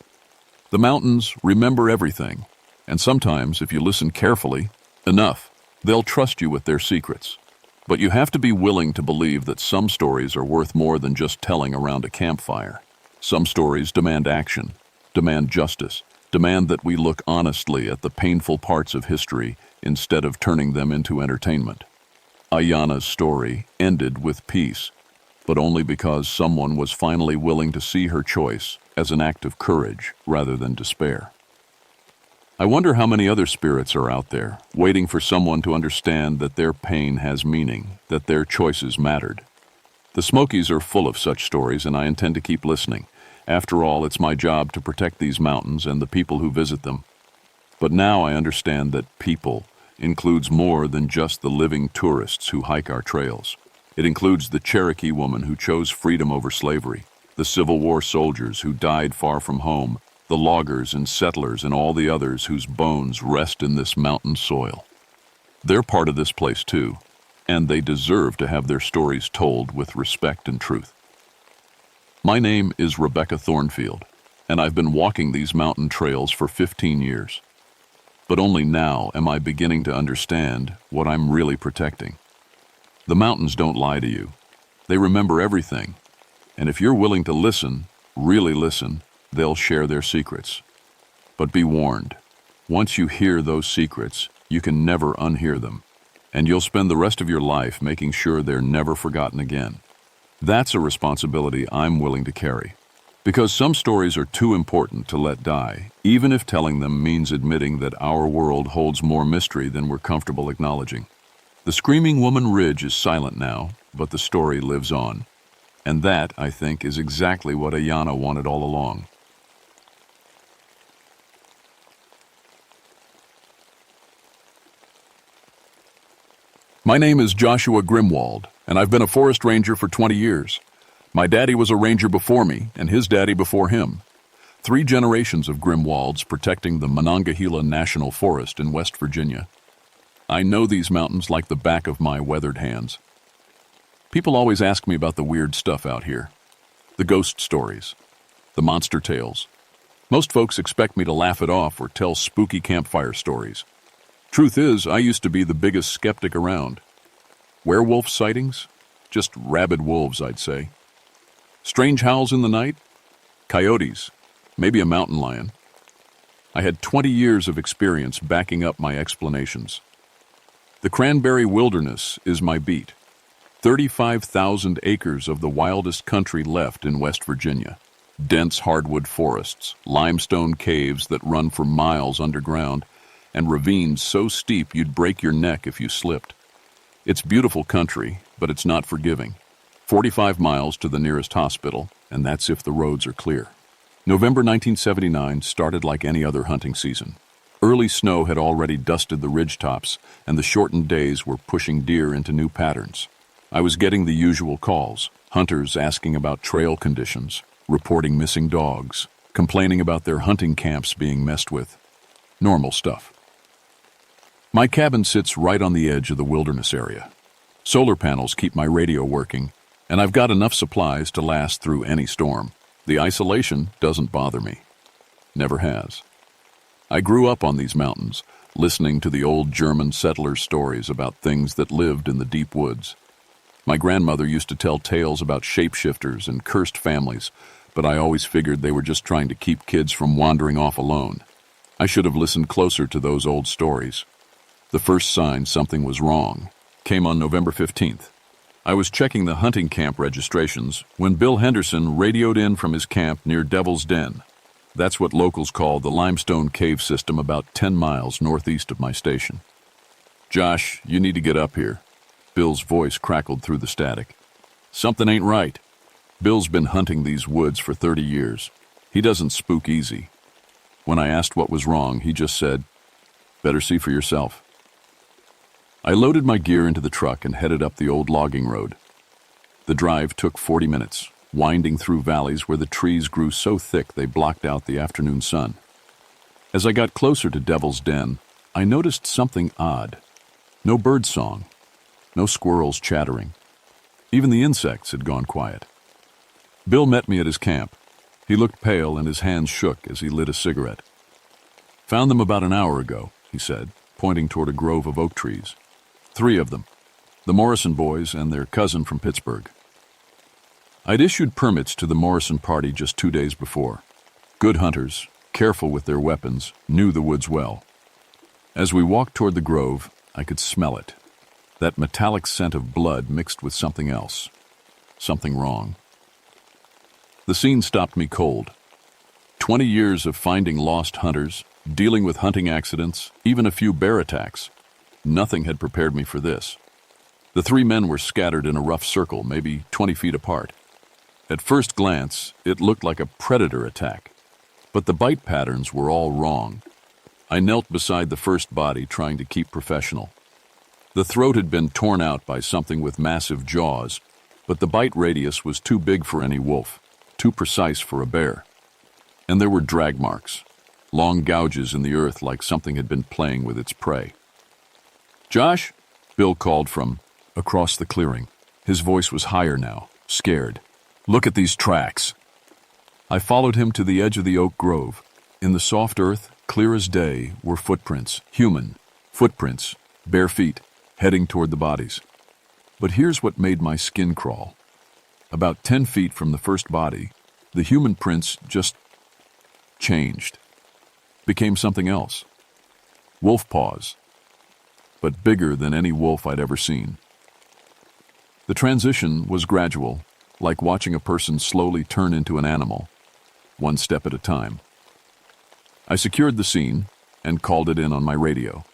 The mountains remember everything, and sometimes, if you listen carefully enough, they'll trust you with their secrets. But you have to be willing to believe that some stories are worth more than just telling around a campfire. Some stories demand action, demand justice, demand that we look honestly at the painful parts of history instead of turning them into entertainment. Ayanna's story ended with peace, but only because someone was finally willing to see her choice as an act of courage rather than despair. I wonder how many other spirits are out there, waiting for someone to understand that their pain has meaning, that their choices mattered. The Smokies are full of such stories, and I intend to keep listening. After all, it's my job to protect these mountains and the people who visit them. But now I understand that people includes more than just the living tourists who hike our trails. It includes the Cherokee woman who chose freedom over slavery, the Civil War soldiers who died far from home, the loggers and settlers and all the others whose bones rest in this mountain soil. They're part of this place too, and they deserve to have their stories told with respect and truth. My name is Rebecca Thornfield, and I've been walking these mountain trails for 15 years. But only now am I beginning to understand what I'm really protecting. The mountains don't lie to you. They remember everything, and if you're willing to listen, really listen, they'll share their secrets. But be warned, once you hear those secrets, you can never unhear them, and you'll spend the rest of your life making sure they're never forgotten again. That's a responsibility I'm willing to carry, because some stories are too important to let die, even if telling them means admitting that our world holds more mystery than we're comfortable acknowledging. The Screaming Woman Ridge is silent now, but the story lives on. And that, I think, is exactly what Ayanna wanted all along. My name is Joshua Grimwald, and I've been a forest ranger for 20 years. My daddy was a ranger before me, and his daddy before him. 3 generations of Grimwalds protecting the Monongahela National Forest in West Virginia. I know these mountains like the back of my weathered hands. People always ask me about the weird stuff out here. The ghost stories, the monster tales. Most folks expect me to laugh it off or tell spooky campfire stories. Truth is, I used to be the biggest skeptic around. Werewolf sightings? Just rabid wolves, I'd say. Strange howls in the night? Coyotes. Maybe a mountain lion. I had 20 years of experience backing up my explanations. The Cranberry Wilderness is my beat. 35,000 acres of the wildest country left in West Virginia. Dense hardwood forests, limestone caves that run for miles underground, and ravines so steep you'd break your neck if you slipped. It's beautiful country, but it's not forgiving. 45 miles to the nearest hospital, and that's if the roads are clear. November 1979 started like any other hunting season. Early snow had already dusted the ridgetops, and the shortened days were pushing deer into new patterns. I was getting the usual calls, hunters asking about trail conditions, reporting missing dogs, complaining about their hunting camps being messed with. Normal stuff. My cabin sits right on the edge of the wilderness area. Solar panels keep my radio working, and I've got enough supplies to last through any storm. The isolation doesn't bother me. Never has. I grew up on these mountains, listening to the old German settlers' stories about things that lived in the deep woods. My grandmother used to tell tales about shapeshifters and cursed families, but I always figured they were just trying to keep kids from wandering off alone. I should have listened closer to those old stories. The first sign something was wrong came on November 15th. I was checking the hunting camp registrations when Bill Henderson radioed in from his camp near Devil's Den. That's what locals call the limestone cave system about 10 miles northeast of my station. "Josh, you need to get up here." Bill's voice crackled through the static. "Something ain't right." Bill's been hunting these woods for 30 years. He doesn't spook easy. When I asked what was wrong, he just said, "Better see for yourself." I loaded my gear into the truck and headed up the old logging road. The drive took 40 minutes, winding through valleys where the trees grew so thick they blocked out the afternoon sun. As I got closer to Devil's Den, I noticed something odd. No bird song. No squirrels chattering. Even the insects had gone quiet. Bill met me at his camp. He looked pale and his hands shook as he lit a cigarette. "Found them about an hour ago," he said, pointing toward a grove of oak trees. 3 of them. The Morrison boys and their cousin from Pittsburgh. I'd issued permits to the Morrison party just 2 days before. Good hunters, careful with their weapons, knew the woods well. As we walked toward the grove, I could smell it. That metallic scent of blood mixed with something else. Something wrong. The scene stopped me cold. 20 years of finding lost hunters, dealing with hunting accidents, even a few bear attacks. Nothing had prepared me for this. The 3 men were scattered in a rough circle, maybe 20 feet apart. At first glance, it looked like a predator attack. But the bite patterns were all wrong. I knelt beside the first body, trying to keep professional. The throat had been torn out by something with massive jaws, but the bite radius was too big for any wolf, too precise for a bear. And there were drag marks, long gouges in the earth like something had been playing with its prey. "Josh?" Bill called from across the clearing. His voice was higher now, scared. "Look at these tracks." I followed him to the edge of the oak grove. In the soft earth, clear as day, were footprints, human footprints, bare feet, heading toward the bodies. But here's what made my skin crawl. About 10 feet from the first body, the human prints just changed, became something else. Wolf paws, but bigger than any wolf I'd ever seen. The transition was gradual, like watching a person slowly turn into an animal, one step at a time. I secured the scene and called it in on my radio.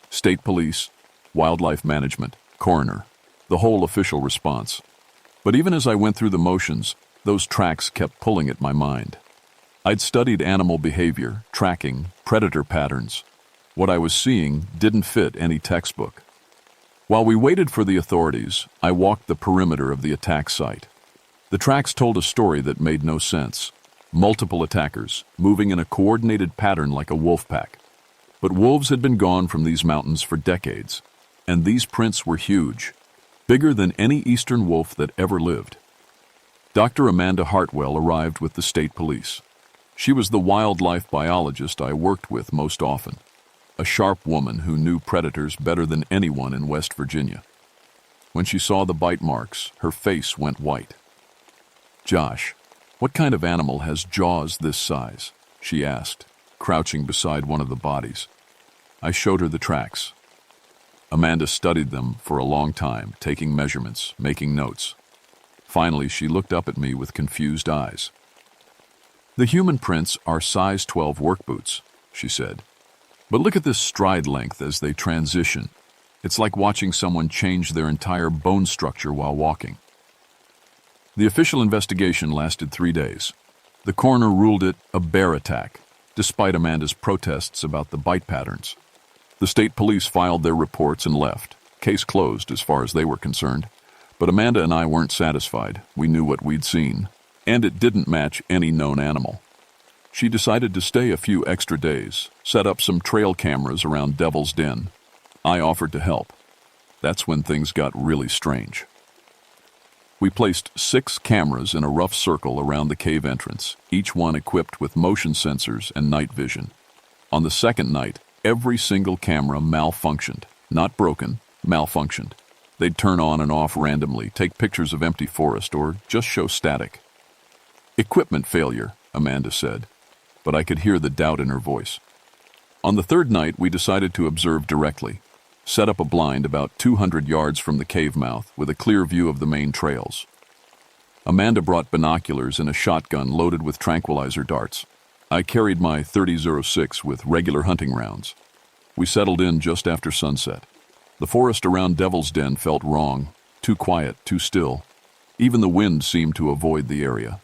State police, wildlife management, coroner, the whole official response. But even as I went through the motions, those tracks kept pulling at my mind. I'd studied animal behavior, tracking, predator patterns. What I was seeing didn't fit any textbook. While we waited for the authorities, I walked the perimeter of the attack site. The tracks told a story that made no sense. Multiple attackers, moving in a coordinated pattern like a wolf pack. But wolves had been gone from these mountains for decades, and these prints were huge, bigger than any eastern wolf that ever lived. Dr. Amanda Hartwell arrived with the state police. She was the wildlife biologist I worked with most often, a sharp woman who knew predators better than anyone in West Virginia. When she saw the bite marks, her face went white. "Josh, what kind of animal has jaws this size?" she asked, crouching beside one of the bodies. I showed her the tracks. Amanda studied them for a long time, taking measurements, making notes. Finally, she looked up at me with confused eyes. "The human prints are size 12 work boots," she said. "But look at this stride length as they transition. It's like watching someone change their entire bone structure while walking." The official investigation lasted 3 days. The coroner ruled it a bear attack, despite Amanda's protests about the bite patterns. The state police filed their reports and left. Case closed as far as they were concerned. But Amanda and I weren't satisfied. We knew what we'd seen, and it didn't match any known animal. She decided to stay a few extra days, set up some trail cameras around Devil's Den. I offered to help. That's when things got really strange. We placed 6 cameras in a rough circle around the cave entrance, each one equipped with motion sensors and night vision. On the second night, every single camera malfunctioned. Not broken, malfunctioned. They'd turn on and off randomly, take pictures of empty forest, or just show static. "Equipment failure," Amanda said, but I could hear the doubt in her voice. On the third night, we decided to observe directly, set up a blind about 200 yards from the cave mouth with a clear view of the main trails. Amanda brought binoculars and a shotgun loaded with tranquilizer darts. I carried my .30-06 with regular hunting rounds. We settled in just after sunset. The forest around Devil's Den felt wrong, too quiet, too still. Even the wind seemed to avoid the area.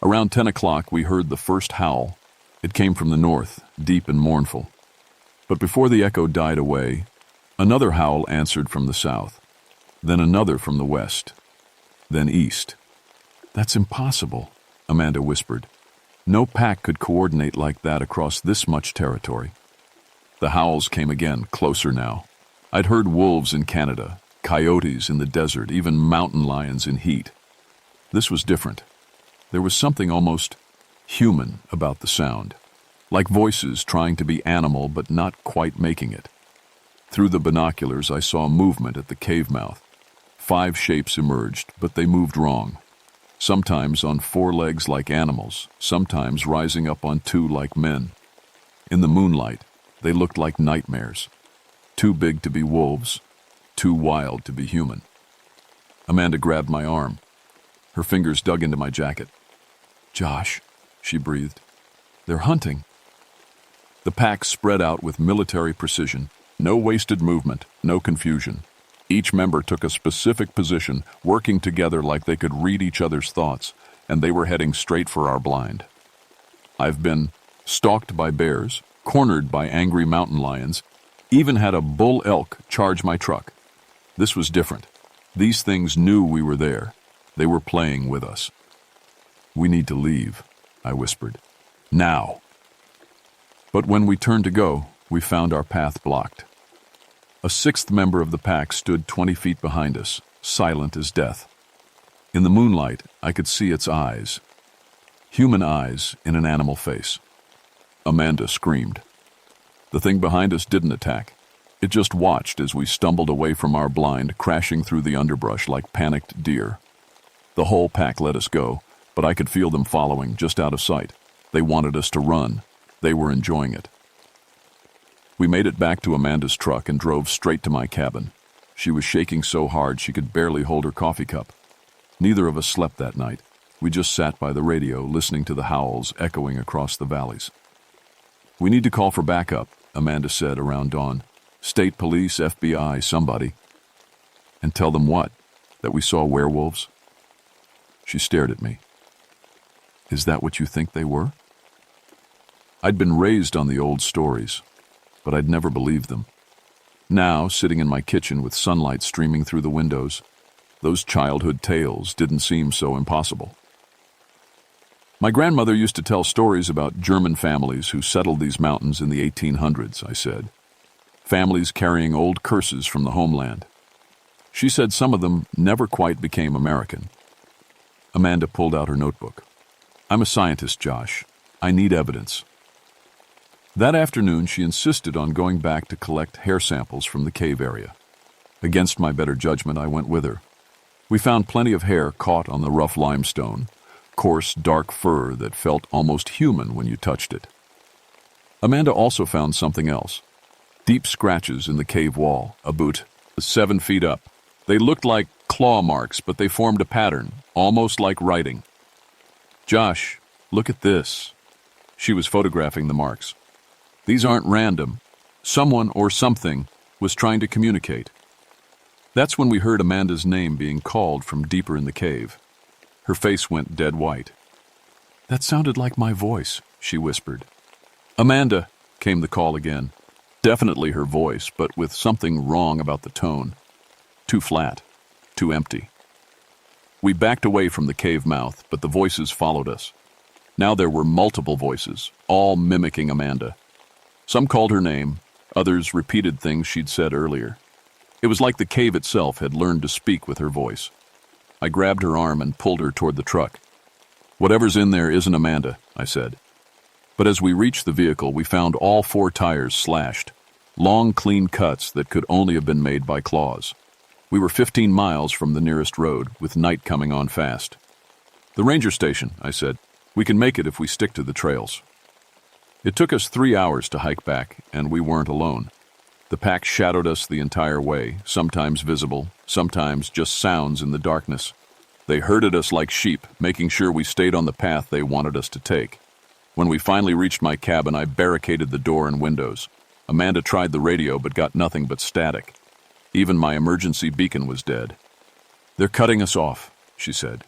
Around 10 o'clock, we heard the first howl. It came from the north, deep and mournful. But before the echo died away, another howl answered from the south, then another from the west, then east. "That's impossible," Amanda whispered. "No pack could coordinate like that across this much territory." The howls came again, closer now. I'd heard wolves in Canada, coyotes in the desert, even mountain lions in heat. This was different. There was something almost human about the sound, like voices trying to be animal but not quite making it. Through the binoculars, I saw movement at the cave mouth. 5 shapes emerged, but they moved wrong. Sometimes on 4 legs like animals, sometimes rising up on 2 like men. In the moonlight, they looked like nightmares. Too big to be wolves, too wild to be human. Amanda grabbed my arm. Her fingers dug into my jacket. "Josh," she breathed, "they're hunting." The pack spread out with military precision. No wasted movement, no confusion. Each member took a specific position, working together like they could read each other's thoughts, and they were heading straight for our blind. I've been stalked by bears, cornered by angry mountain lions, even had a bull elk charge my truck. This was different. These things knew we were there. They were playing with us. "We need to leave," I whispered. "Now." But when we turned to go, we found our path blocked. A 6th member of the pack stood 20 feet behind us, silent as death. In the moonlight, I could see its eyes. Human eyes in an animal face. Amanda screamed. The thing behind us didn't attack. It just watched as we stumbled away from our blind, crashing through the underbrush like panicked deer. The whole pack let us go, but I could feel them following, just out of sight. They wanted us to run. They were enjoying it. We made it back to Amanda's truck and drove straight to my cabin. She was shaking so hard she could barely hold her coffee cup. Neither of us slept that night. We just sat by the radio, listening to the howls echoing across the valleys. "We need to call for backup," Amanda said around dawn. "State police, FBI, somebody." "And tell them what? That we saw werewolves?" She stared at me. "Is that what you think they were?" I'd been raised on the old stories, but I'd never believed them. Now, sitting in my kitchen with sunlight streaming through the windows, those childhood tales didn't seem so impossible. "My grandmother used to tell stories about German families who settled these mountains in the 1800s, I said. Families carrying old curses from the homeland. She said some of them never quite became American. Amanda pulled out her notebook. "I'm a scientist, Josh. I need evidence." That afternoon, she insisted on going back to collect hair samples from the cave area. Against my better judgment, I went with her. We found plenty of hair caught on the rough limestone, coarse, dark fur that felt almost human when you touched it. Amanda also found something else. Deep scratches in the cave wall, a boot, 7 feet up. They looked like claw marks, but they formed a pattern, almost like writing. "Josh, look at this." She was photographing the marks. "These aren't random. Someone or something was trying to communicate." That's when we heard Amanda's name being called from deeper in the cave. Her face went dead white. "That sounded like my voice," she whispered. "Amanda," came the call again. Definitely her voice, but with something wrong about the tone. Too flat, too empty. We backed away from the cave mouth, but the voices followed us. Now there were multiple voices, all mimicking Amanda. Some called her name, others repeated things she'd said earlier. It was like the cave itself had learned to speak with her voice. I grabbed her arm and pulled her toward the truck. "Whatever's in there isn't Amanda," I said. But as we reached the vehicle, we found all 4 tires slashed, long, clean cuts that could only have been made by claws. We were 15 miles from the nearest road, with night coming on fast. "The ranger station," I said. "We can make it if we stick to the trails." It took us 3 hours to hike back, and we weren't alone. The pack shadowed us the entire way, sometimes visible, sometimes just sounds in the darkness. They herded us like sheep, making sure we stayed on the path they wanted us to take. When we finally reached my cabin, I barricaded the door and windows. Amanda tried the radio but got nothing but static. Even my emergency beacon was dead. "They're cutting us off," she said,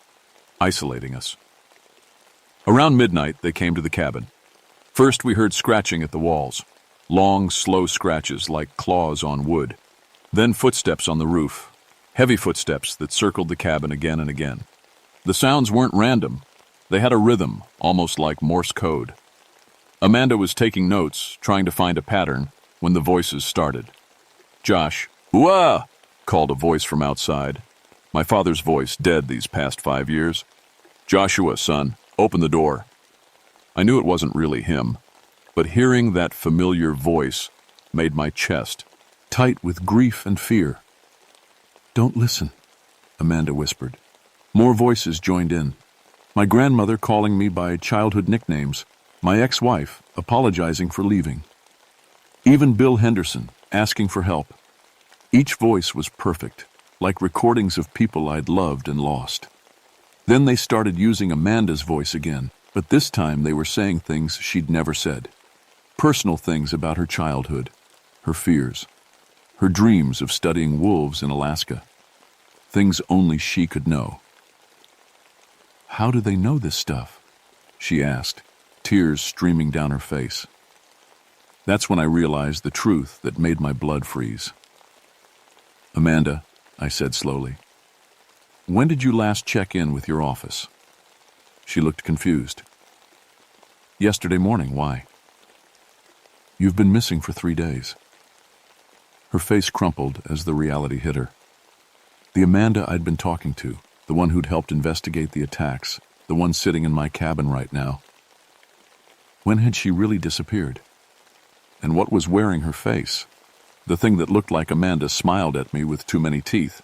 "isolating us." Around midnight, they came to the cabin. First, we heard scratching at the walls. Long, slow scratches like claws on wood. Then footsteps on the roof. Heavy footsteps that circled the cabin again and again. The sounds weren't random. They had a rhythm, almost like Morse code. Amanda was taking notes, trying to find a pattern, when the voices started. "Josh, wah!" called a voice from outside. My father's voice, dead these past 5 years. "Joshua, son, open the door." I knew it wasn't really him, but hearing that familiar voice made my chest tight with grief and fear. "Don't listen," Amanda whispered. More voices joined in. My grandmother calling me by childhood nicknames, my ex-wife apologizing for leaving. Even Bill Henderson asking for help. Each voice was perfect, like recordings of people I'd loved and lost. Then they started using Amanda's voice again, but this time they were saying things she'd never said. Personal things about her childhood, her fears, her dreams of studying wolves in Alaska. Things only she could know. "How do they know this stuff?" she asked, tears streaming down her face. That's when I realized the truth that made my blood freeze. "Amanda," I said slowly, "when did you last check in with your office?" She looked confused. "Yesterday morning, why?" "You've been missing for 3 days." Her face crumpled as the reality hit her. The Amanda I'd been talking to, the one who'd helped investigate the attacks, the one sitting in my cabin right now. When had she really disappeared? And what was wearing her face? The thing that looked like Amanda smiled at me with too many teeth.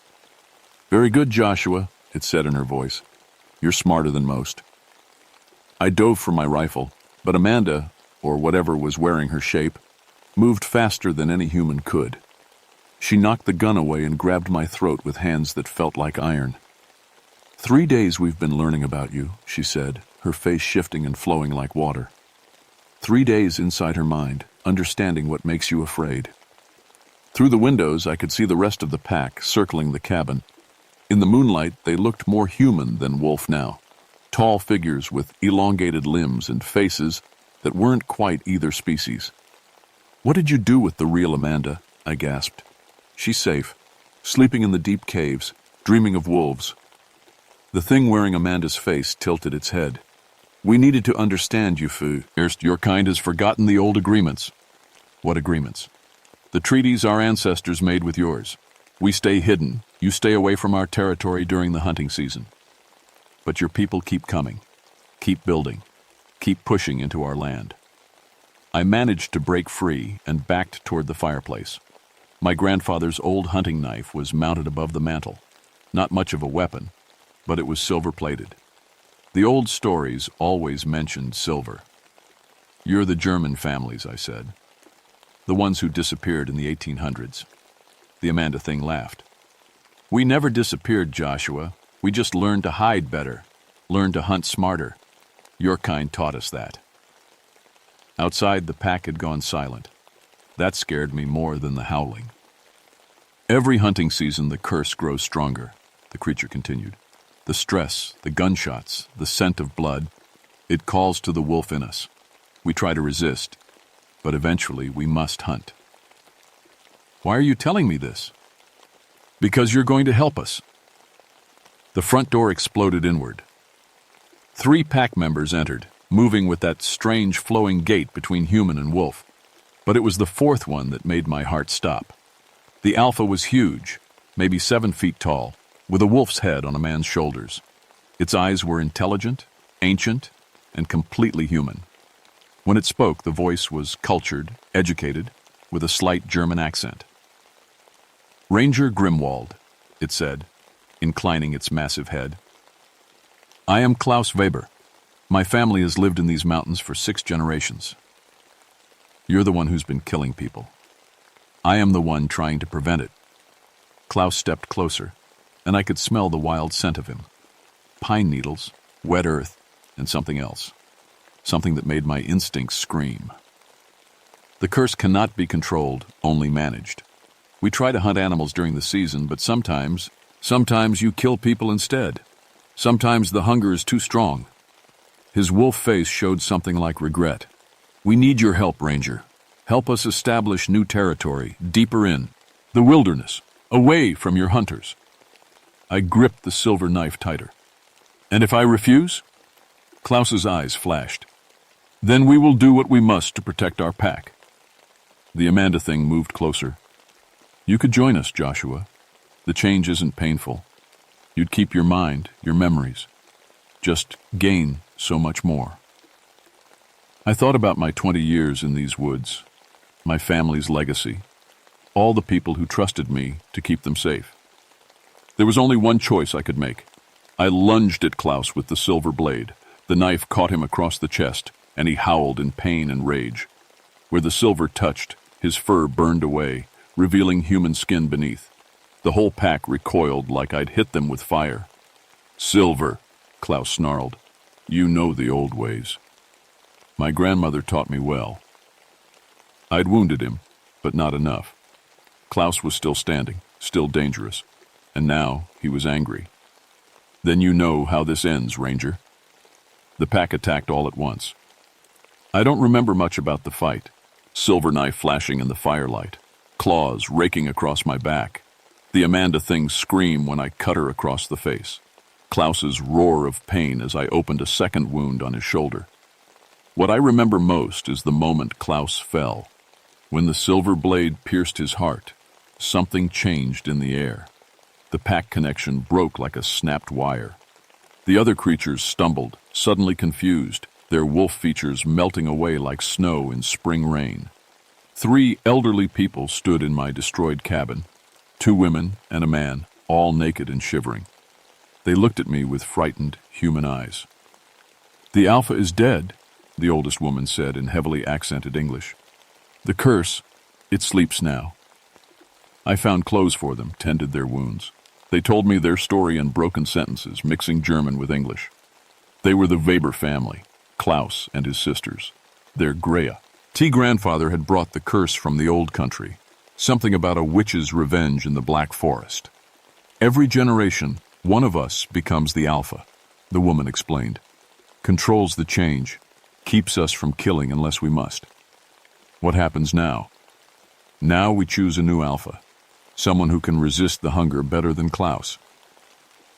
"Very good, Joshua," it said in her voice. "You're smarter than most." I dove for my rifle, but Amanda, or whatever was wearing her shape, moved faster than any human could. She knocked the gun away and grabbed my throat with hands that felt like iron. "3 days we've been learning about you," she said, her face shifting and flowing like water. 3 days inside her mind, understanding what makes you afraid. Through the windows, I could see the rest of the pack circling the cabin. In the moonlight, they looked more human than wolf now. Tall figures with elongated limbs and faces that weren't quite either species. "What did you do with the real Amanda?" I gasped. "She's safe, sleeping in the deep caves, dreaming of wolves." The thing wearing Amanda's face tilted its head. "We needed to understand you, Fu. Your kind has forgotten the old agreements." "What agreements?" "The treaties our ancestors made with yours. We stay hidden. You stay away from our territory during the hunting season. But your people keep coming, keep building, keep pushing into our land." I managed to break free and backed toward the fireplace. My grandfather's old hunting knife was mounted above the mantel. Not much of a weapon, but it was silver-plated. The old stories always mentioned silver. You're the German families, I said. The ones who disappeared in the 1800s. The Amanda thing laughed. We never disappeared, Joshua. We just learned to hide better, learned to hunt smarter. Your kind taught us that. Outside, the pack had gone silent. That scared me more than the howling. Every hunting season, the curse grows stronger, the creature continued. The stress, the gunshots, the scent of blood, it calls to the wolf in us. We try to resist, but eventually we must hunt. Why are you telling me this? Because you're going to help us. The front door exploded inward. 3 pack members entered, moving with that strange flowing gait between human and wolf. But it was the 4th one that made my heart stop. The alpha was huge, maybe 7 feet tall, with a wolf's head on a man's shoulders. Its eyes were intelligent, ancient, and completely human. When it spoke, the voice was cultured, educated, with a slight German accent. Ranger Grimwald, it said, inclining its massive head. I am Klaus Weber. My family has lived in these mountains for 6 generations. You're the one who's been killing people. I am the one trying to prevent it. Klaus stepped closer, and I could smell the wild scent of him. Pine needles, wet earth, and something else. Something that made my instincts scream. The curse cannot be controlled, only managed. We try to hunt animals during the season, but sometimes you kill people instead. Sometimes the hunger is too strong. His wolf face showed something like regret. We need your help, Ranger. Help us establish new territory, deeper in, the wilderness, away from your hunters. I gripped the silver knife tighter. And if I refuse? Klaus's eyes flashed. Then we will do what we must to protect our pack. The Amanda thing moved closer. You could join us, Joshua. The change isn't painful. You'd keep your mind, your memories. Just gain so much more. I thought about my 20 years in these woods, my family's legacy, all the people who trusted me to keep them safe. There was only one choice I could make. I lunged at Klaus with the silver blade. The knife caught him across the chest, and he howled in pain and rage. Where the silver touched, his fur burned away, revealing human skin beneath. The whole pack recoiled like I'd hit them with fire. Silver, Klaus snarled. You know the old ways. My grandmother taught me well. I'd wounded him, but not enough. Klaus was still standing, still dangerous, and now he was angry. Then you know how this ends, Ranger. The pack attacked all at once. I don't remember much about the fight. Silver knife flashing in the firelight, claws raking across my back. The Amanda thing's scream when I cut her across the face. Klaus's roar of pain as I opened a second wound on his shoulder. What I remember most is the moment Klaus fell. When the silver blade pierced his heart, something changed in the air. The pack connection broke like a snapped wire. The other creatures stumbled, suddenly confused, their wolf features melting away like snow in spring rain. 3 elderly people stood in my destroyed cabin, 2 women and a man, all naked and shivering. They looked at me with frightened, human eyes. The Alpha is dead, the oldest woman said in heavily accented English. The curse, it sleeps now. I found clothes for them, tended their wounds. They told me their story in broken sentences, mixing German with English. They were the Weber family, Klaus and his sisters. Their Greya. Grandfather had brought the curse from the old country, something about a witch's revenge in the Black Forest. Every generation, one of us becomes the Alpha, the woman explained. Controls the change, keeps us from killing unless we must. What happens now? Now we choose a new Alpha, someone who can resist the hunger better than Klaus.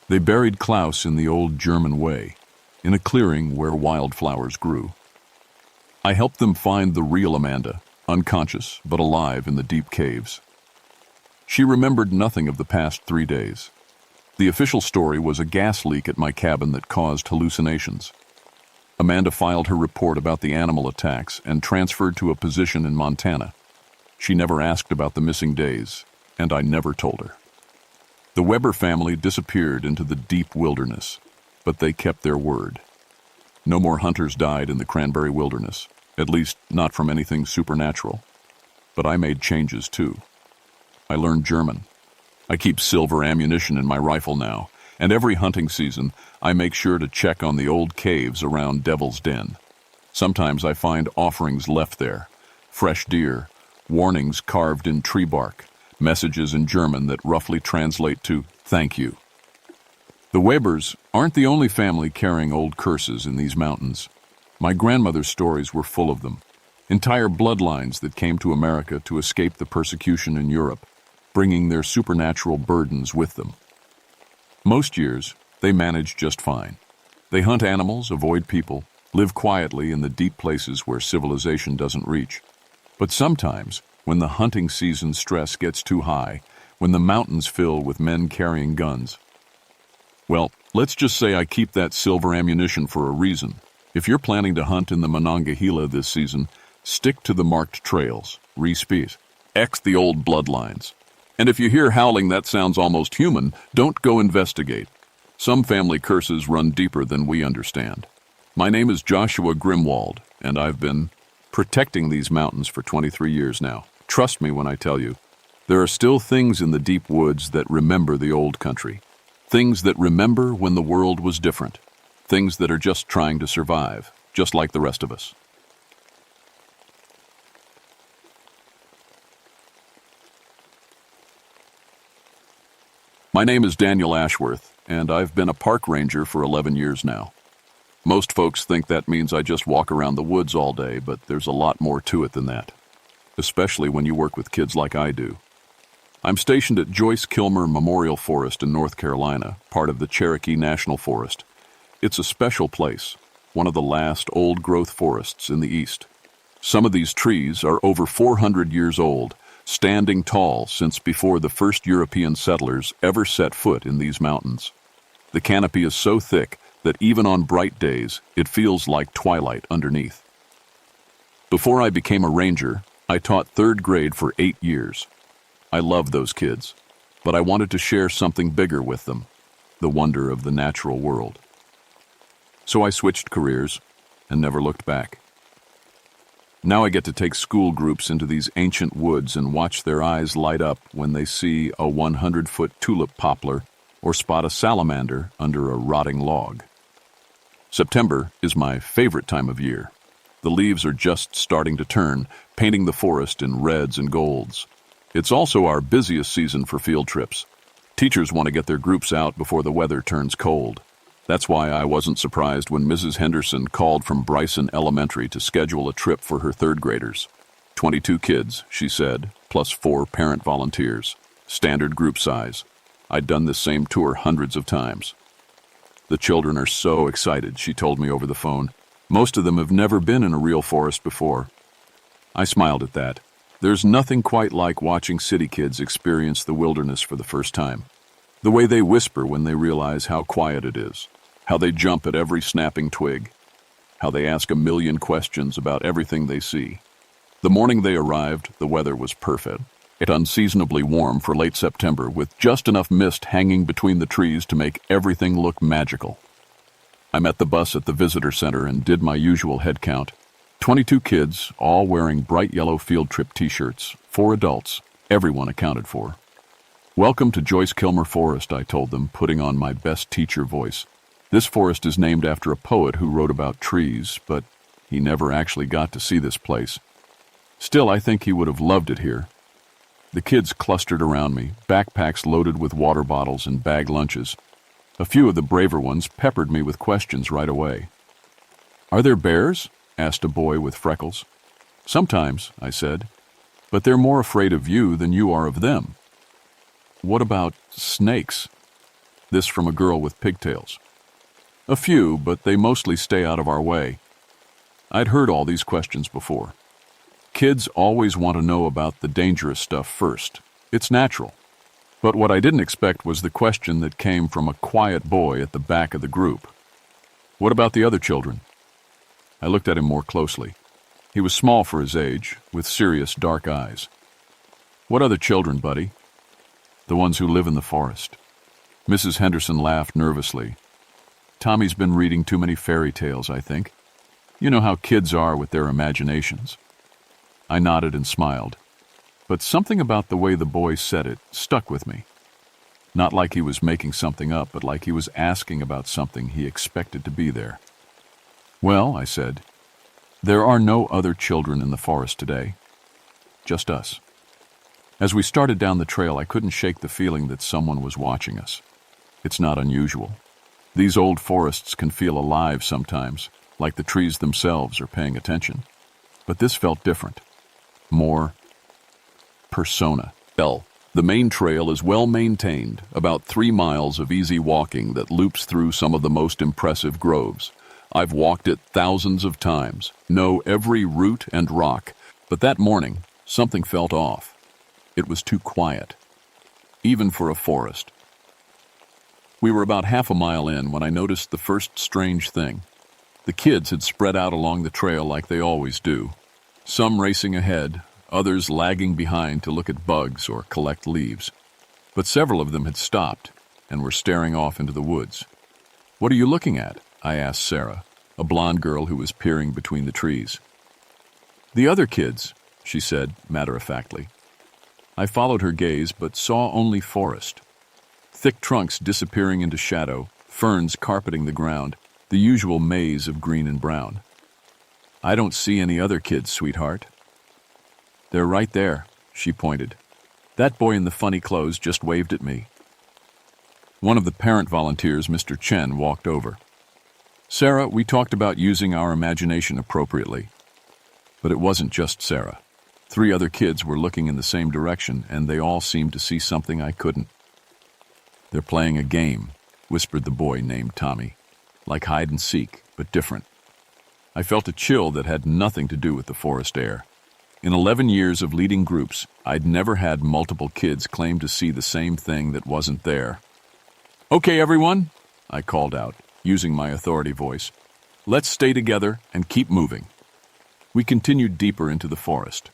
They buried Klaus in the old German way, in a clearing where wildflowers grew. I helped them find the real Amanda, unconscious but alive in the deep caves. She remembered nothing of the past 3 days. The official story was a gas leak at my cabin that caused hallucinations. Amanda filed her report about the animal attacks and transferred to a position in Montana. She never asked about the missing days, and I never told her. The Weber family disappeared into the deep wilderness, but they kept their word. No more hunters died in the cranberry wilderness, at least not from anything supernatural. But I made changes too. I learned German. I keep silver ammunition in my rifle now, and every hunting season I make sure to check on the old caves around Devil's Den. Sometimes I find offerings left there, fresh deer, warnings carved in tree bark, messages in German that roughly translate to "thank you." The Webers aren't the only family carrying old curses in these mountains. My grandmother's stories were full of them. Entire bloodlines that came to America to escape the persecution in Europe, bringing their supernatural burdens with them. Most years, they manage just fine. They hunt animals, avoid people, live quietly in the deep places where civilization doesn't reach. But sometimes, when the hunting season stress gets too high, when the mountains fill with men carrying guns, well, let's just say I keep that silver ammunition for a reason. If you're planning to hunt in the Monongahela this season, stick to the marked trails, respite, X the old bloodlines. And if you hear howling that sounds almost human, don't go investigate. Some family curses run deeper than we understand. My name is Joshua Grimwald, and I've been protecting these mountains for 23 years now. Trust me when I tell you, there are still things in the deep woods that remember the old country. Things that remember when the world was different. Things that are just trying to survive, just like the rest of us. My name is Daniel Ashworth, and I've been a park ranger for 11 years now. Most folks think that means I just walk around the woods all day, but there's a lot more to it than that, especially when you work with kids like I do. I'm stationed at Joyce Kilmer Memorial Forest in North Carolina, part of the Cherokee National Forest. It's a special place, one of the last old-growth forests in the East. Some of these trees are over 400 years old, standing tall since before the first European settlers ever set foot in these mountains. The canopy is so thick that even on bright days, it feels like twilight underneath. Before I became a ranger, I taught third grade for 8 years. I loved those kids, but I wanted to share something bigger with them, the wonder of the natural world. So I switched careers and never looked back. Now I get to take school groups into these ancient woods and watch their eyes light up when they see a 100-foot tulip poplar or spot a salamander under a rotting log. September is my favorite time of year. The leaves are just starting to turn, painting the forest in reds and golds. It's also our busiest season for field trips. Teachers want to get their groups out before the weather turns cold. That's why I wasn't surprised when Mrs. Henderson called from Bryson Elementary to schedule a trip for her third graders. 22 kids, she said, plus 4 parent volunteers. Standard group size. I'd done this same tour hundreds of times. The children are so excited, she told me over the phone. Most of them have never been in a real forest before. I smiled at that. There's nothing quite like watching city kids experience the wilderness for the first time. The way they whisper when they realize how quiet it is, how they jump at every snapping twig, how they ask a million questions about everything they see. The morning they arrived, the weather was perfect. It unseasonably warm for late September, with just enough mist hanging between the trees to make everything look magical. I met the bus at the visitor center and did my usual head count. 22 kids, all wearing bright yellow field trip t-shirts, 4 adults, everyone accounted for. Welcome to Joyce Kilmer Forest, I told them, putting on my best teacher voice. This forest is named after a poet who wrote about trees, but he never actually got to see this place. Still, I think he would have loved it here. The kids clustered around me, backpacks loaded with water bottles and bag lunches. A few of the braver ones peppered me with questions right away. "Are there bears?" asked a boy with freckles. "Sometimes," I said, "but they're more afraid of you than you are of them." "What about snakes?" This from a girl with pigtails. "A few, but they mostly stay out of our way." I'd heard all these questions before. Kids always want to know about the dangerous stuff first. It's natural. But what I didn't expect was the question that came from a quiet boy at the back of the group. "What about the other children?" I looked at him more closely. He was small for his age, with serious dark eyes. "What other children, buddy?" "The ones who live in the forest." Mrs. Henderson laughed nervously. Tommy's been reading too many fairy tales, I think. You know how kids are with their imaginations. I nodded and smiled, but something about the way the boy said it stuck with me. Not like he was making something up, but like he was asking about something he expected to be there. Well, I said, there are no other children in the forest today. Just us. As we started down the trail, I couldn't shake the feeling that someone was watching us. It's not unusual. These old forests can feel alive sometimes, like the trees themselves are paying attention. But this felt different. More persona. The main trail is well maintained, about 3 miles of easy walking that loops through some of the most impressive groves. I've walked it thousands of times, know every root and rock, but that morning, something felt off. It was too quiet, even for a forest. We were about half a mile in when I noticed the first strange thing. The kids had spread out along the trail like they always do, some racing ahead, others lagging behind to look at bugs or collect leaves. But several of them had stopped and were staring off into the woods. "What are you looking at?" I asked Sarah, a blonde girl who was peering between the trees. "The other kids," she said, matter-of-factly. I followed her gaze, but saw only forest. Thick trunks disappearing into shadow, ferns carpeting the ground, the usual maze of green and brown. "I don't see any other kids, sweetheart." "They're right there," she pointed. "That boy in the funny clothes just waved at me." One of the parent volunteers, Mr. Chen, walked over. "Sarah, we talked about using our imagination appropriately." But it wasn't just Sarah. 3 other kids were looking in the same direction, and they all seemed to see something I couldn't. "They're playing a game," whispered the boy named Tommy. "Like hide and seek, but different." I felt a chill that had nothing to do with the forest air. In 11 years of leading groups, I'd never had multiple kids claim to see the same thing that wasn't there. "Okay, everyone," I called out, using my authority voice. "Let's stay together and keep moving." We continued deeper into the forest.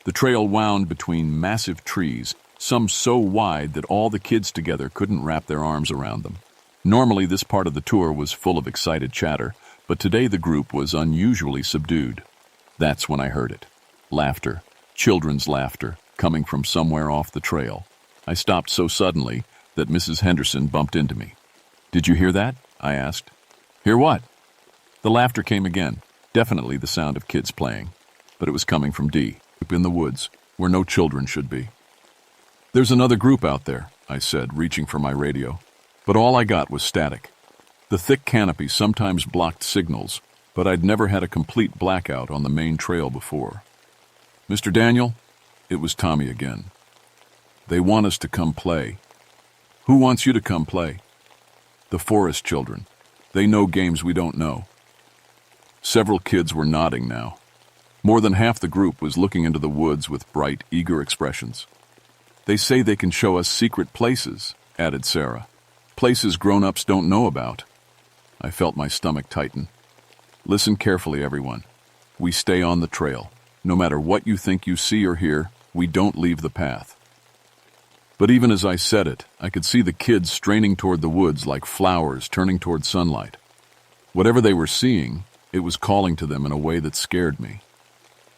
The trail wound between massive trees, some so wide that all the kids together couldn't wrap their arms around them. Normally, this part of the tour was full of excited chatter, but today the group was unusually subdued. That's when I heard it. Laughter, children's laughter, coming from somewhere off the trail. I stopped so suddenly that Mrs. Henderson bumped into me. "Did you hear that?" I asked. "Hear what?" The laughter came again, definitely the sound of kids playing, but it was coming from D, in the woods, where no children should be. "There's another group out there," I said, reaching for my radio, but all I got was static. The thick canopy sometimes blocked signals, but I'd never had a complete blackout on the main trail before. "Mr. Daniel?" It was Tommy again. "They want us to come play." "Who wants you to come play?" "The forest children. They know games we don't know." Several kids were nodding now. More than half the group was looking into the woods with bright, eager expressions. "They say they can show us secret places," added Sarah. "Places grown-ups don't know about." I felt my stomach tighten. "Listen carefully, everyone. We stay on the trail. No matter what you think you see or hear, we don't leave the path." But even as I said it, I could see the kids straining toward the woods like flowers turning toward sunlight. Whatever they were seeing, it was calling to them in a way that scared me.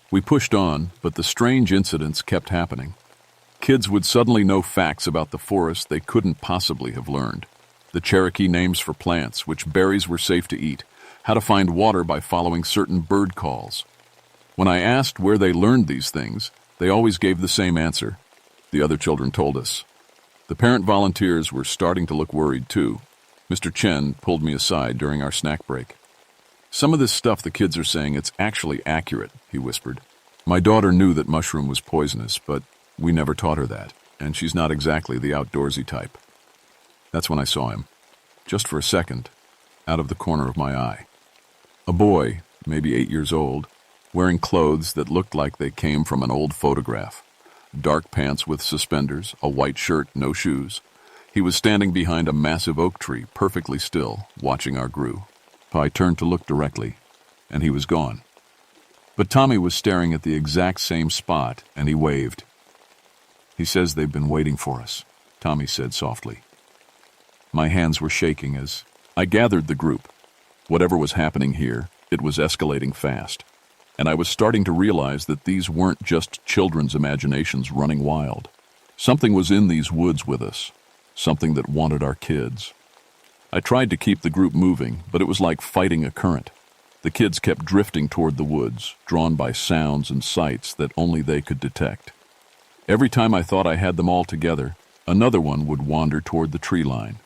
We pushed on, but the strange incidents kept happening. Kids would suddenly know facts about the forest they couldn't possibly have learned. The Cherokee names for plants, which berries were safe to eat, how to find water by following certain bird calls. When I asked where they learned these things, they always gave the same answer. The other children told us. The parent volunteers were starting to look worried too. Mr. Chen pulled me aside during our snack break. "Some of this stuff the kids are saying, it's actually accurate," he whispered. "My daughter knew that mushroom was poisonous, but we never taught her that, and she's not exactly the outdoorsy type." That's when I saw him, just for a second, out of the corner of my eye. A boy, maybe 8 years old, wearing clothes that looked like they came from an old photograph. Dark pants with suspenders, a white shirt, no shoes. He was standing behind a massive oak tree, perfectly still, watching our group. I turned to look directly, and he was gone. But Tommy was staring at the exact same spot, and he waved. "He says they've been waiting for us," Tommy said softly. My hands were shaking as I gathered the group. Whatever was happening here, it was escalating fast. And I was starting to realize that these weren't just children's imaginations running wild. Something was in these woods with us, something that wanted our kids. I tried to keep the group moving, but it was like fighting a current. The kids kept drifting toward the woods, drawn by sounds and sights that only they could detect. Every time I thought I had them all together, another one would wander toward the tree line.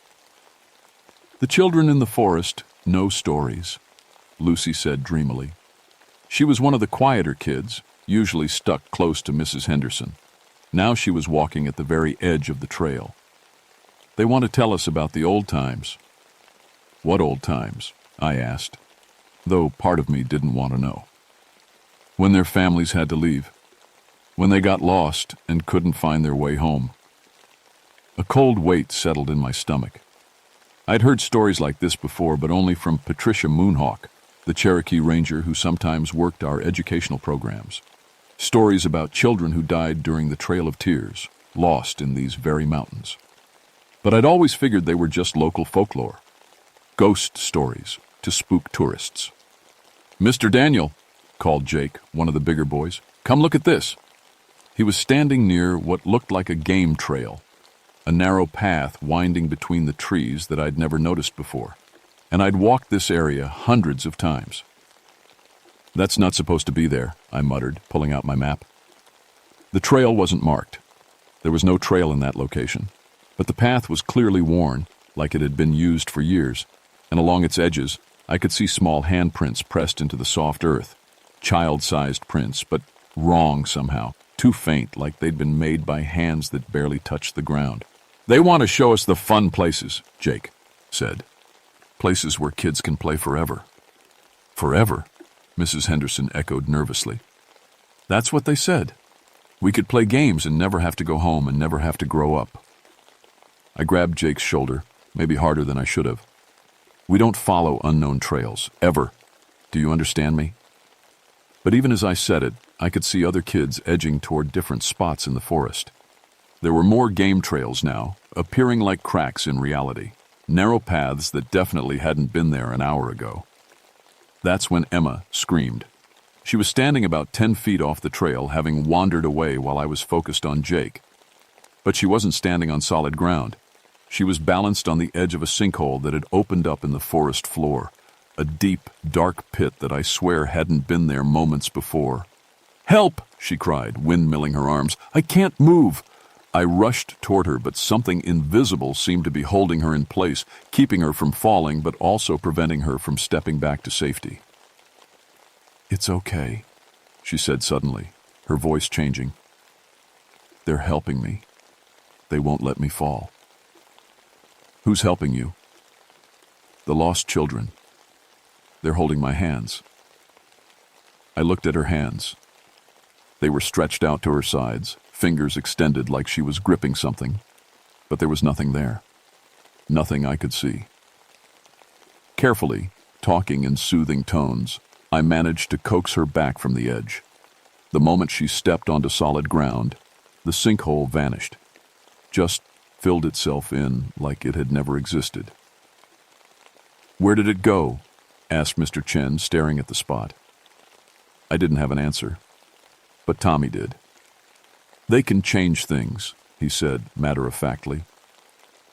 "The children in the forest know stories," Lucy said dreamily. She was one of the quieter kids, usually stuck close to Mrs. Henderson. Now she was walking at the very edge of the trail. "They want to tell us about the old times." "What old times?" I asked, though part of me didn't want to know. "When their families had to leave. When they got lost and couldn't find their way home." A cold weight settled in my stomach. I'd heard stories like this before, but only from Patricia Moonhawk, the Cherokee Ranger who sometimes worked our educational programs. Stories about children who died during the Trail of Tears, lost in these very mountains. But I'd always figured they were just local folklore. Ghost stories to spook tourists. "Mr. Daniel," called Jake, one of the bigger boys, "come look at this." He was standing near what looked like a game trail, a narrow path winding between the trees that I'd never noticed before, and I'd walked this area hundreds of times. "That's not supposed to be there," I muttered, pulling out my map. The trail wasn't marked. There was no trail in that location, but the path was clearly worn, like it had been used for years, and along its edges, I could see small handprints pressed into the soft earth, child-sized prints, but wrong somehow, too faint, like they'd been made by hands that barely touched the ground. "They want to show us the fun places," Jake said. "Places where kids can play forever." "Forever?" Mrs. Henderson echoed nervously. "That's what they said. We could play games and never have to go home and never have to grow up." I grabbed Jake's shoulder, maybe harder than I should have. "We don't follow unknown trails, ever. Do you understand me?" But even as I said it, I could see other kids edging toward different spots in the forest. There were more game trails now, appearing like cracks in reality, narrow paths that definitely hadn't been there an hour ago. That's when Emma screamed. She was standing about 10 feet off the trail, having wandered away while I was focused on Jake. But she wasn't standing on solid ground. She was balanced on the edge of a sinkhole that had opened up in the forest floor, a deep, dark pit that I swear hadn't been there moments before. "Help!" she cried, windmilling her arms. "I can't move!" I rushed toward her, but something invisible seemed to be holding her in place, keeping her from falling, but also preventing her from stepping back to safety. "It's okay," she said suddenly, her voice changing. "They're helping me. They won't let me fall." "Who's helping you?" "The lost children. They're holding my hands." I looked at her hands. They were stretched out to her sides, fingers extended like she was gripping something, but there was nothing there. Nothing I could see. Carefully, talking in soothing tones, I managed to coax her back from the edge. The moment she stepped onto solid ground, the sinkhole vanished, just filled itself in like it had never existed. "Where did it go?" asked Mr. Chen, staring at the spot. I didn't have an answer, but Tommy did. "They can change things," he said matter-of-factly.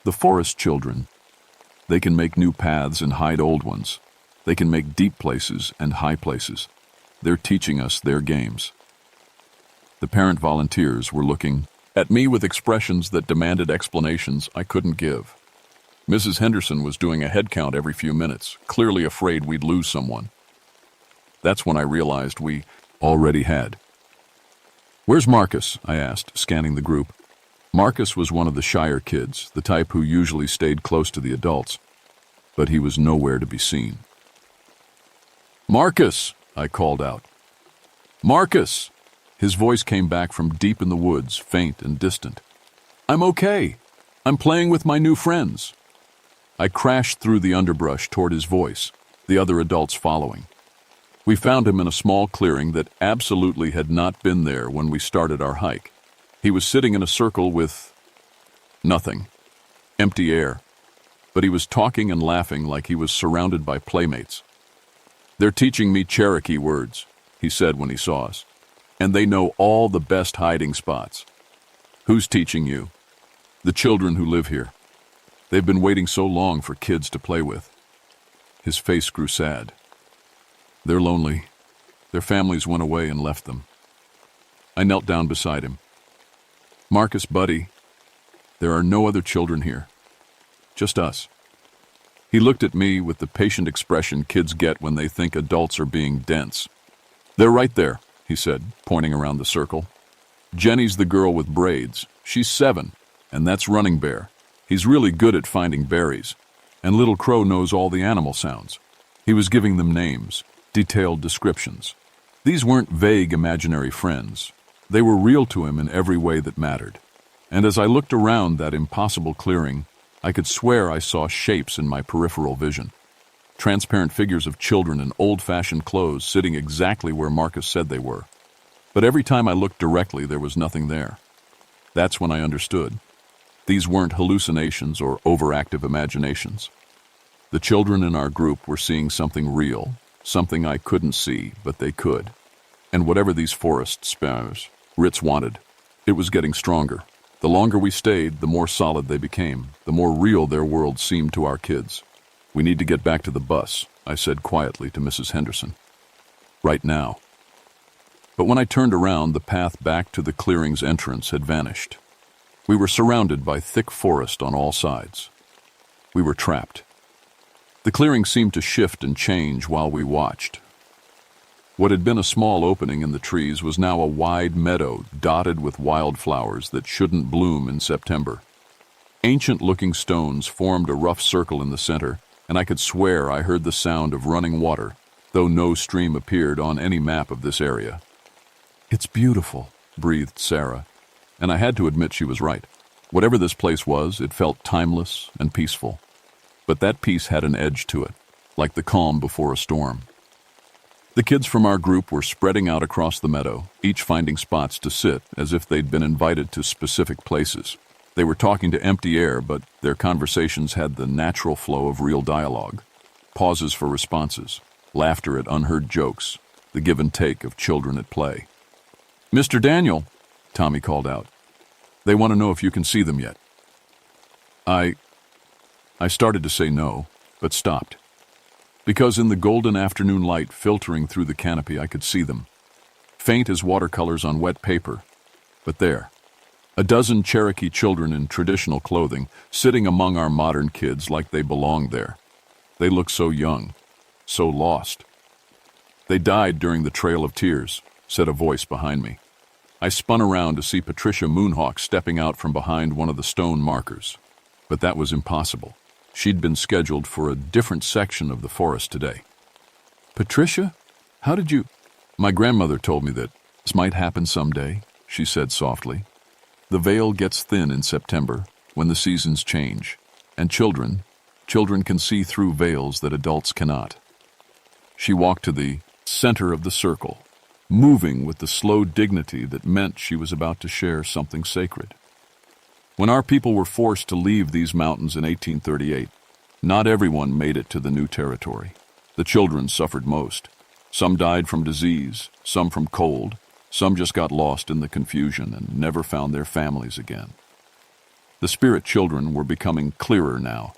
"The forest children. They can make new paths and hide old ones. They can make deep places and high places. They're teaching us their games." The parent volunteers were looking at me with expressions that demanded explanations I couldn't give. Mrs. Henderson was doing a head count every few minutes, clearly afraid we'd lose someone. That's when I realized we already had. "Where's Marcus?" I asked, scanning the group. Marcus was one of the shyer kids, the type who usually stayed close to the adults, but he was nowhere to be seen. "Marcus!" I called out. "Marcus!" His voice came back from deep in the woods, faint and distant. "I'm okay. I'm playing with my new friends." I crashed through the underbrush toward his voice, the other adults following. We found him in a small clearing that absolutely had not been there when we started our hike. He was sitting in a circle with nothing, empty air. but he was talking and laughing like he was surrounded by playmates. "They're teaching me Cherokee words," he said when he saw us, "and they know all the best hiding spots." "Who's teaching you?" "The children who live here. They've been waiting so long for kids to play with." His face grew sad. "They're lonely. Their families went away and left them." I knelt down beside him. "Marcus, buddy, there are no other children here. Just us." He looked at me with the patient expression kids get when they think adults are being dense. "They're right there," he said, pointing around the circle. "Jenny's the girl with braids. She's 7, and that's Running Bear. He's really good at finding berries. And Little Crow knows all the animal sounds." He was giving them names, detailed descriptions. These weren't vague imaginary friends. They were real to him in every way that mattered. And as I looked around that impossible clearing, I could swear I saw shapes in my peripheral vision. Transparent figures of children in old-fashioned clothes sitting exactly where Marcus said they were. But every time I looked directly, there was nothing there. That's when I understood. These weren't hallucinations or overactive imaginations. The children in our group were seeing something real, something I couldn't see, but they could. And whatever these forest spirits Ritz wanted, it was getting stronger. The longer we stayed, the more solid they became, the more real their world seemed to our kids. "We need to get back to the bus," I said quietly to Mrs. Henderson. "Right now." But when I turned around, the path back to the clearing's entrance had vanished. We were surrounded by thick forest on all sides. We were trapped. The clearing seemed to shift and change while we watched. What had been a small opening in the trees was now a wide meadow dotted with wildflowers that shouldn't bloom in September. Ancient-looking stones formed a rough circle in the center, and I could swear I heard the sound of running water, though no stream appeared on any map of this area. "It's beautiful," breathed Sarah, and I had to admit she was right. Whatever this place was, it felt timeless and peaceful. But that peace had an edge to it, like the calm before a storm. The kids from our group were spreading out across the meadow, each finding spots to sit as if they'd been invited to specific places. They were talking to empty air, but their conversations had the natural flow of real dialogue. Pauses for responses, laughter at unheard jokes, the give and take of children at play. "Mr. Daniel," Tommy called out. "They want to know if you can see them yet." I started to say no, but stopped. Because in the golden afternoon light filtering through the canopy, I could see them. Faint as watercolors on wet paper, but there. A dozen Cherokee children in traditional clothing, sitting among our modern kids like they belonged there. They looked so young, so lost. "They died during the Trail of Tears," said a voice behind me. I spun around to see Patricia Moonhawk stepping out from behind one of the stone markers. But that was impossible. She'd been scheduled for a different section of the forest today. "Patricia, how did you—" "My grandmother told me that this might happen someday," she said softly. "The veil gets thin in September, when the seasons change, and children can see through veils that adults cannot." She walked to the center of the circle, moving with the slow dignity that meant she was about to share something sacred. When our people were forced to leave these mountains in 1838, not everyone made it to the new territory. The children suffered most. Some died from disease, some from cold, some just got lost in the confusion and never found their families again. The spirit children were becoming clearer now,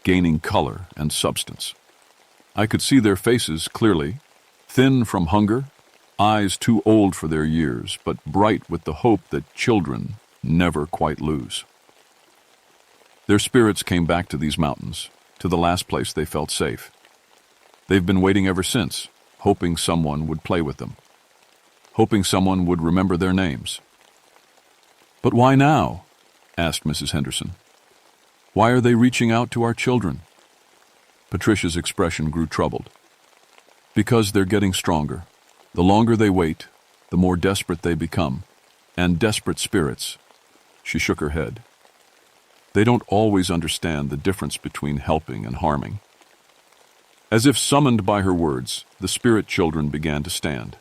gaining color and substance. I could see their faces clearly, thin from hunger, eyes too old for their years, but bright with the hope that children never quite lose. Their spirits came back to these mountains, to the last place they felt safe. They've been waiting ever since, hoping someone would play with them, hoping someone would remember their names. "But why now?" asked Mrs. Henderson. "Why are they reaching out to our children?" Patricia's expression grew troubled. "Because they're getting stronger. The longer they wait, the more desperate they become, and desperate spirits—" She shook her head. "They don't always understand the difference between helping and harming." As if summoned by her words, the spirit children began to stand.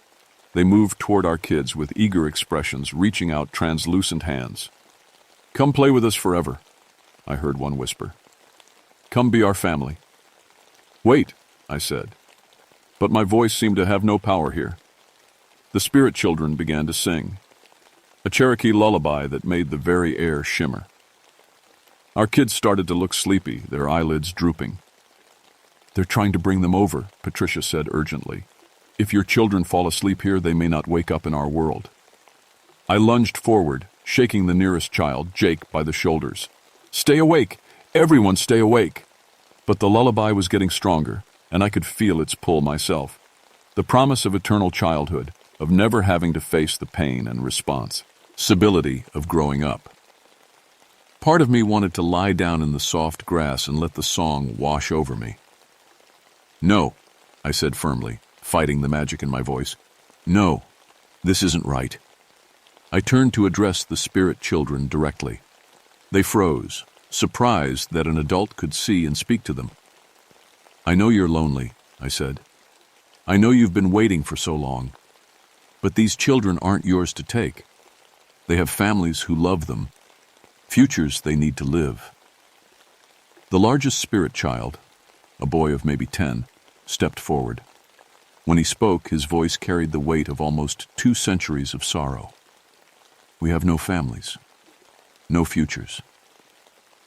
They moved toward our kids with eager expressions, reaching out translucent hands. "Come play with us forever," I heard one whisper. Come be our family." "Wait," I said, but my voice seemed to have no power here. The spirit children began to sing, a Cherokee lullaby that made the very air shimmer. Our kids started to look sleepy, their eyelids drooping. "They're trying to bring them over," Patricia said urgently. "If your children fall asleep here, they may not wake up in our world." I lunged forward, shaking the nearest child, Jake, by the shoulders. "Stay awake! Everyone stay awake!" But the lullaby was getting stronger, and I could feel its pull myself. The promise of eternal childhood, of never having to face the pain and responsibility of growing up. Part of me wanted to lie down in the soft grass and let the song wash over me. "No," I said firmly, fighting the magic in my voice. "No, this isn't right." I turned to address the spirit children directly. They froze, surprised that an adult could see and speak to them. "I know you're lonely," I said. "I know you've been waiting for so long. But these children aren't yours to take. They have families who love them, futures they need to live." The largest spirit child, a boy of maybe 10, stepped forward. When he spoke, his voice carried the weight of almost 2 centuries of sorrow. "We have no families, no futures,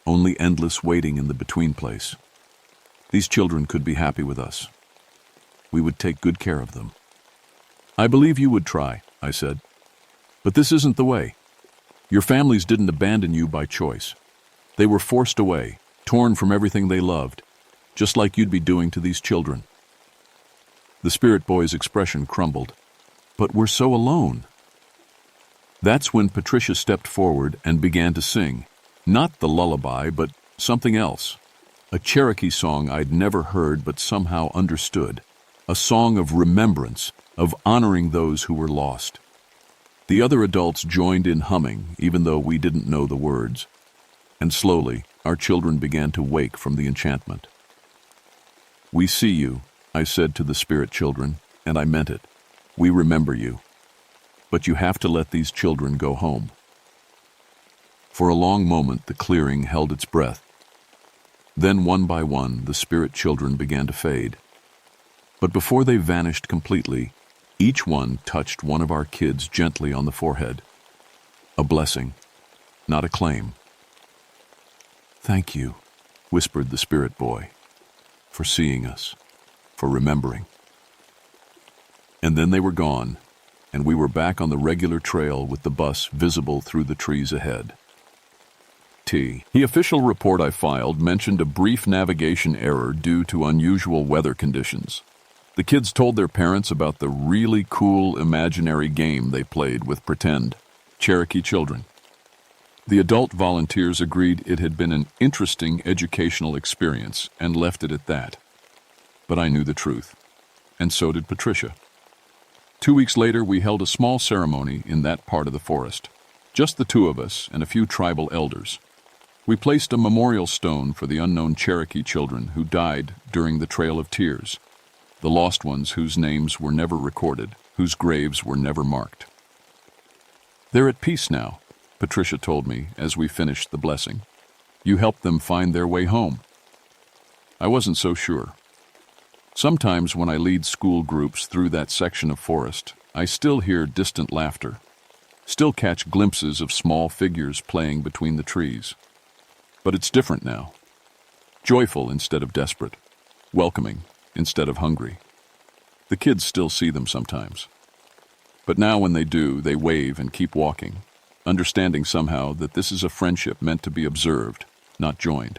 only endless waiting in the between place. These children could be happy with us. We would take good care of them." "I believe you would try," I said. "But this isn't the way. Your families didn't abandon you by choice. They were forced away, torn from everything they loved, just like you'd be doing to these children." The spirit boy's expression crumbled. "But we're so alone." That's when Patricia stepped forward and began to sing, not the lullaby, but something else. A Cherokee song I'd never heard but somehow understood. A song of remembrance, of honoring those who were lost. The other adults joined in humming, even though we didn't know the words. And slowly, our children began to wake from the enchantment. "We see you," I said to the spirit children, and I meant it. "We remember you. But you have to let these children go home." For a long moment, the clearing held its breath. Then, one by one, the spirit children began to fade. But before they vanished completely, each one touched one of our kids gently on the forehead. A blessing, not a claim. "Thank you," whispered the spirit boy, "for seeing us, for remembering." And then they were gone, and we were back on the regular trail with the bus visible through the trees ahead. The official report I filed mentioned a brief navigation error due to unusual weather conditions. The kids told their parents about the really cool imaginary game they played with pretend Cherokee children. The adult volunteers agreed it had been an interesting educational experience and left it at that. But I knew the truth, and so did Patricia. 2 weeks later, we held a small ceremony in that part of the forest. Just the 2 of us and a few tribal elders. We placed a memorial stone for the unknown Cherokee children who died during the Trail of Tears, the lost ones whose names were never recorded, whose graves were never marked. "They're at peace now," Patricia told me as we finished the blessing. "You helped them find their way home." I wasn't so sure. Sometimes when I lead school groups through that section of forest, I still hear distant laughter, still catch glimpses of small figures playing between the trees. But it's different now. Joyful instead of desperate, welcoming instead of hungry. The kids still see them sometimes. But now when they do, they wave and keep walking, understanding somehow that this is a friendship meant to be observed, not joined.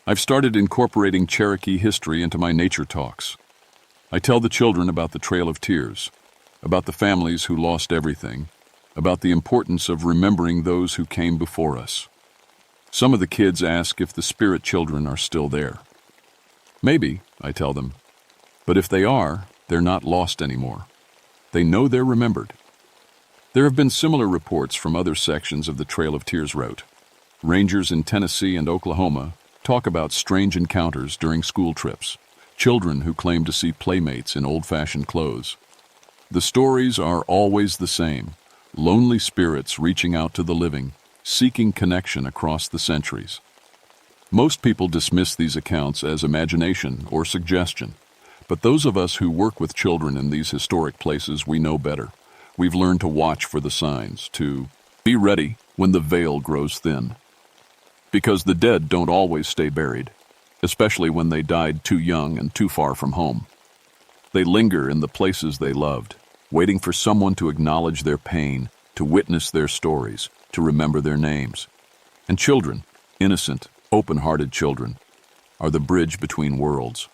I've started incorporating Cherokee history into my nature talks. I tell the children about the Trail of Tears, about the families who lost everything, about the importance of remembering those who came before us. Some of the kids ask if the spirit children are still there. Maybe, I tell them, but if they are, they're not lost anymore. They know they're remembered. There have been similar reports from other sections of the Trail of Tears route. Rangers in Tennessee and Oklahoma talk about strange encounters during school trips, children who claim to see playmates in old-fashioned clothes. The stories are always the same, lonely spirits reaching out to the living, seeking connection across the centuries. Most people dismiss these accounts as imagination or suggestion, but those of us who work with children in these historic places, we know better. We've learned to watch for the signs, to be ready when the veil grows thin. Because the dead don't always stay buried, especially when they died too young and too far from home. They linger in the places they loved, waiting for someone to acknowledge their pain, to witness their stories, to remember their names. And children, innocent, open-hearted children, are the bridge between worlds.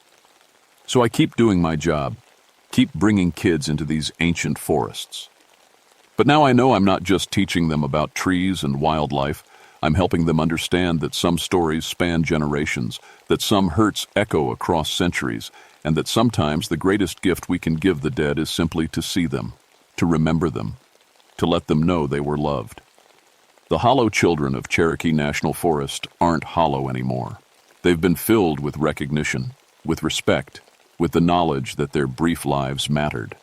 So I keep doing my job, keep bringing kids into these ancient forests. But now I know I'm not just teaching them about trees and wildlife. I'm helping them understand that some stories span generations, that some hurts echo across centuries, and that sometimes the greatest gift we can give the dead is simply to see them, to remember them, to let them know they were loved. The hollow children of Cherokee National Forest aren't hollow anymore. They've been filled with recognition, with respect, with the knowledge that their brief lives mattered.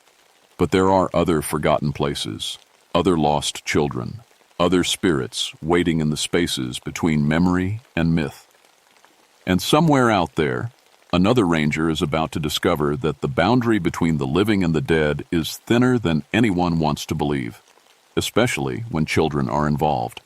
But there are other forgotten places, other lost children, other spirits waiting in the spaces between memory and myth. And somewhere out there, another ranger is about to discover that the boundary between the living and the dead is thinner than anyone wants to believe, especially when children are involved.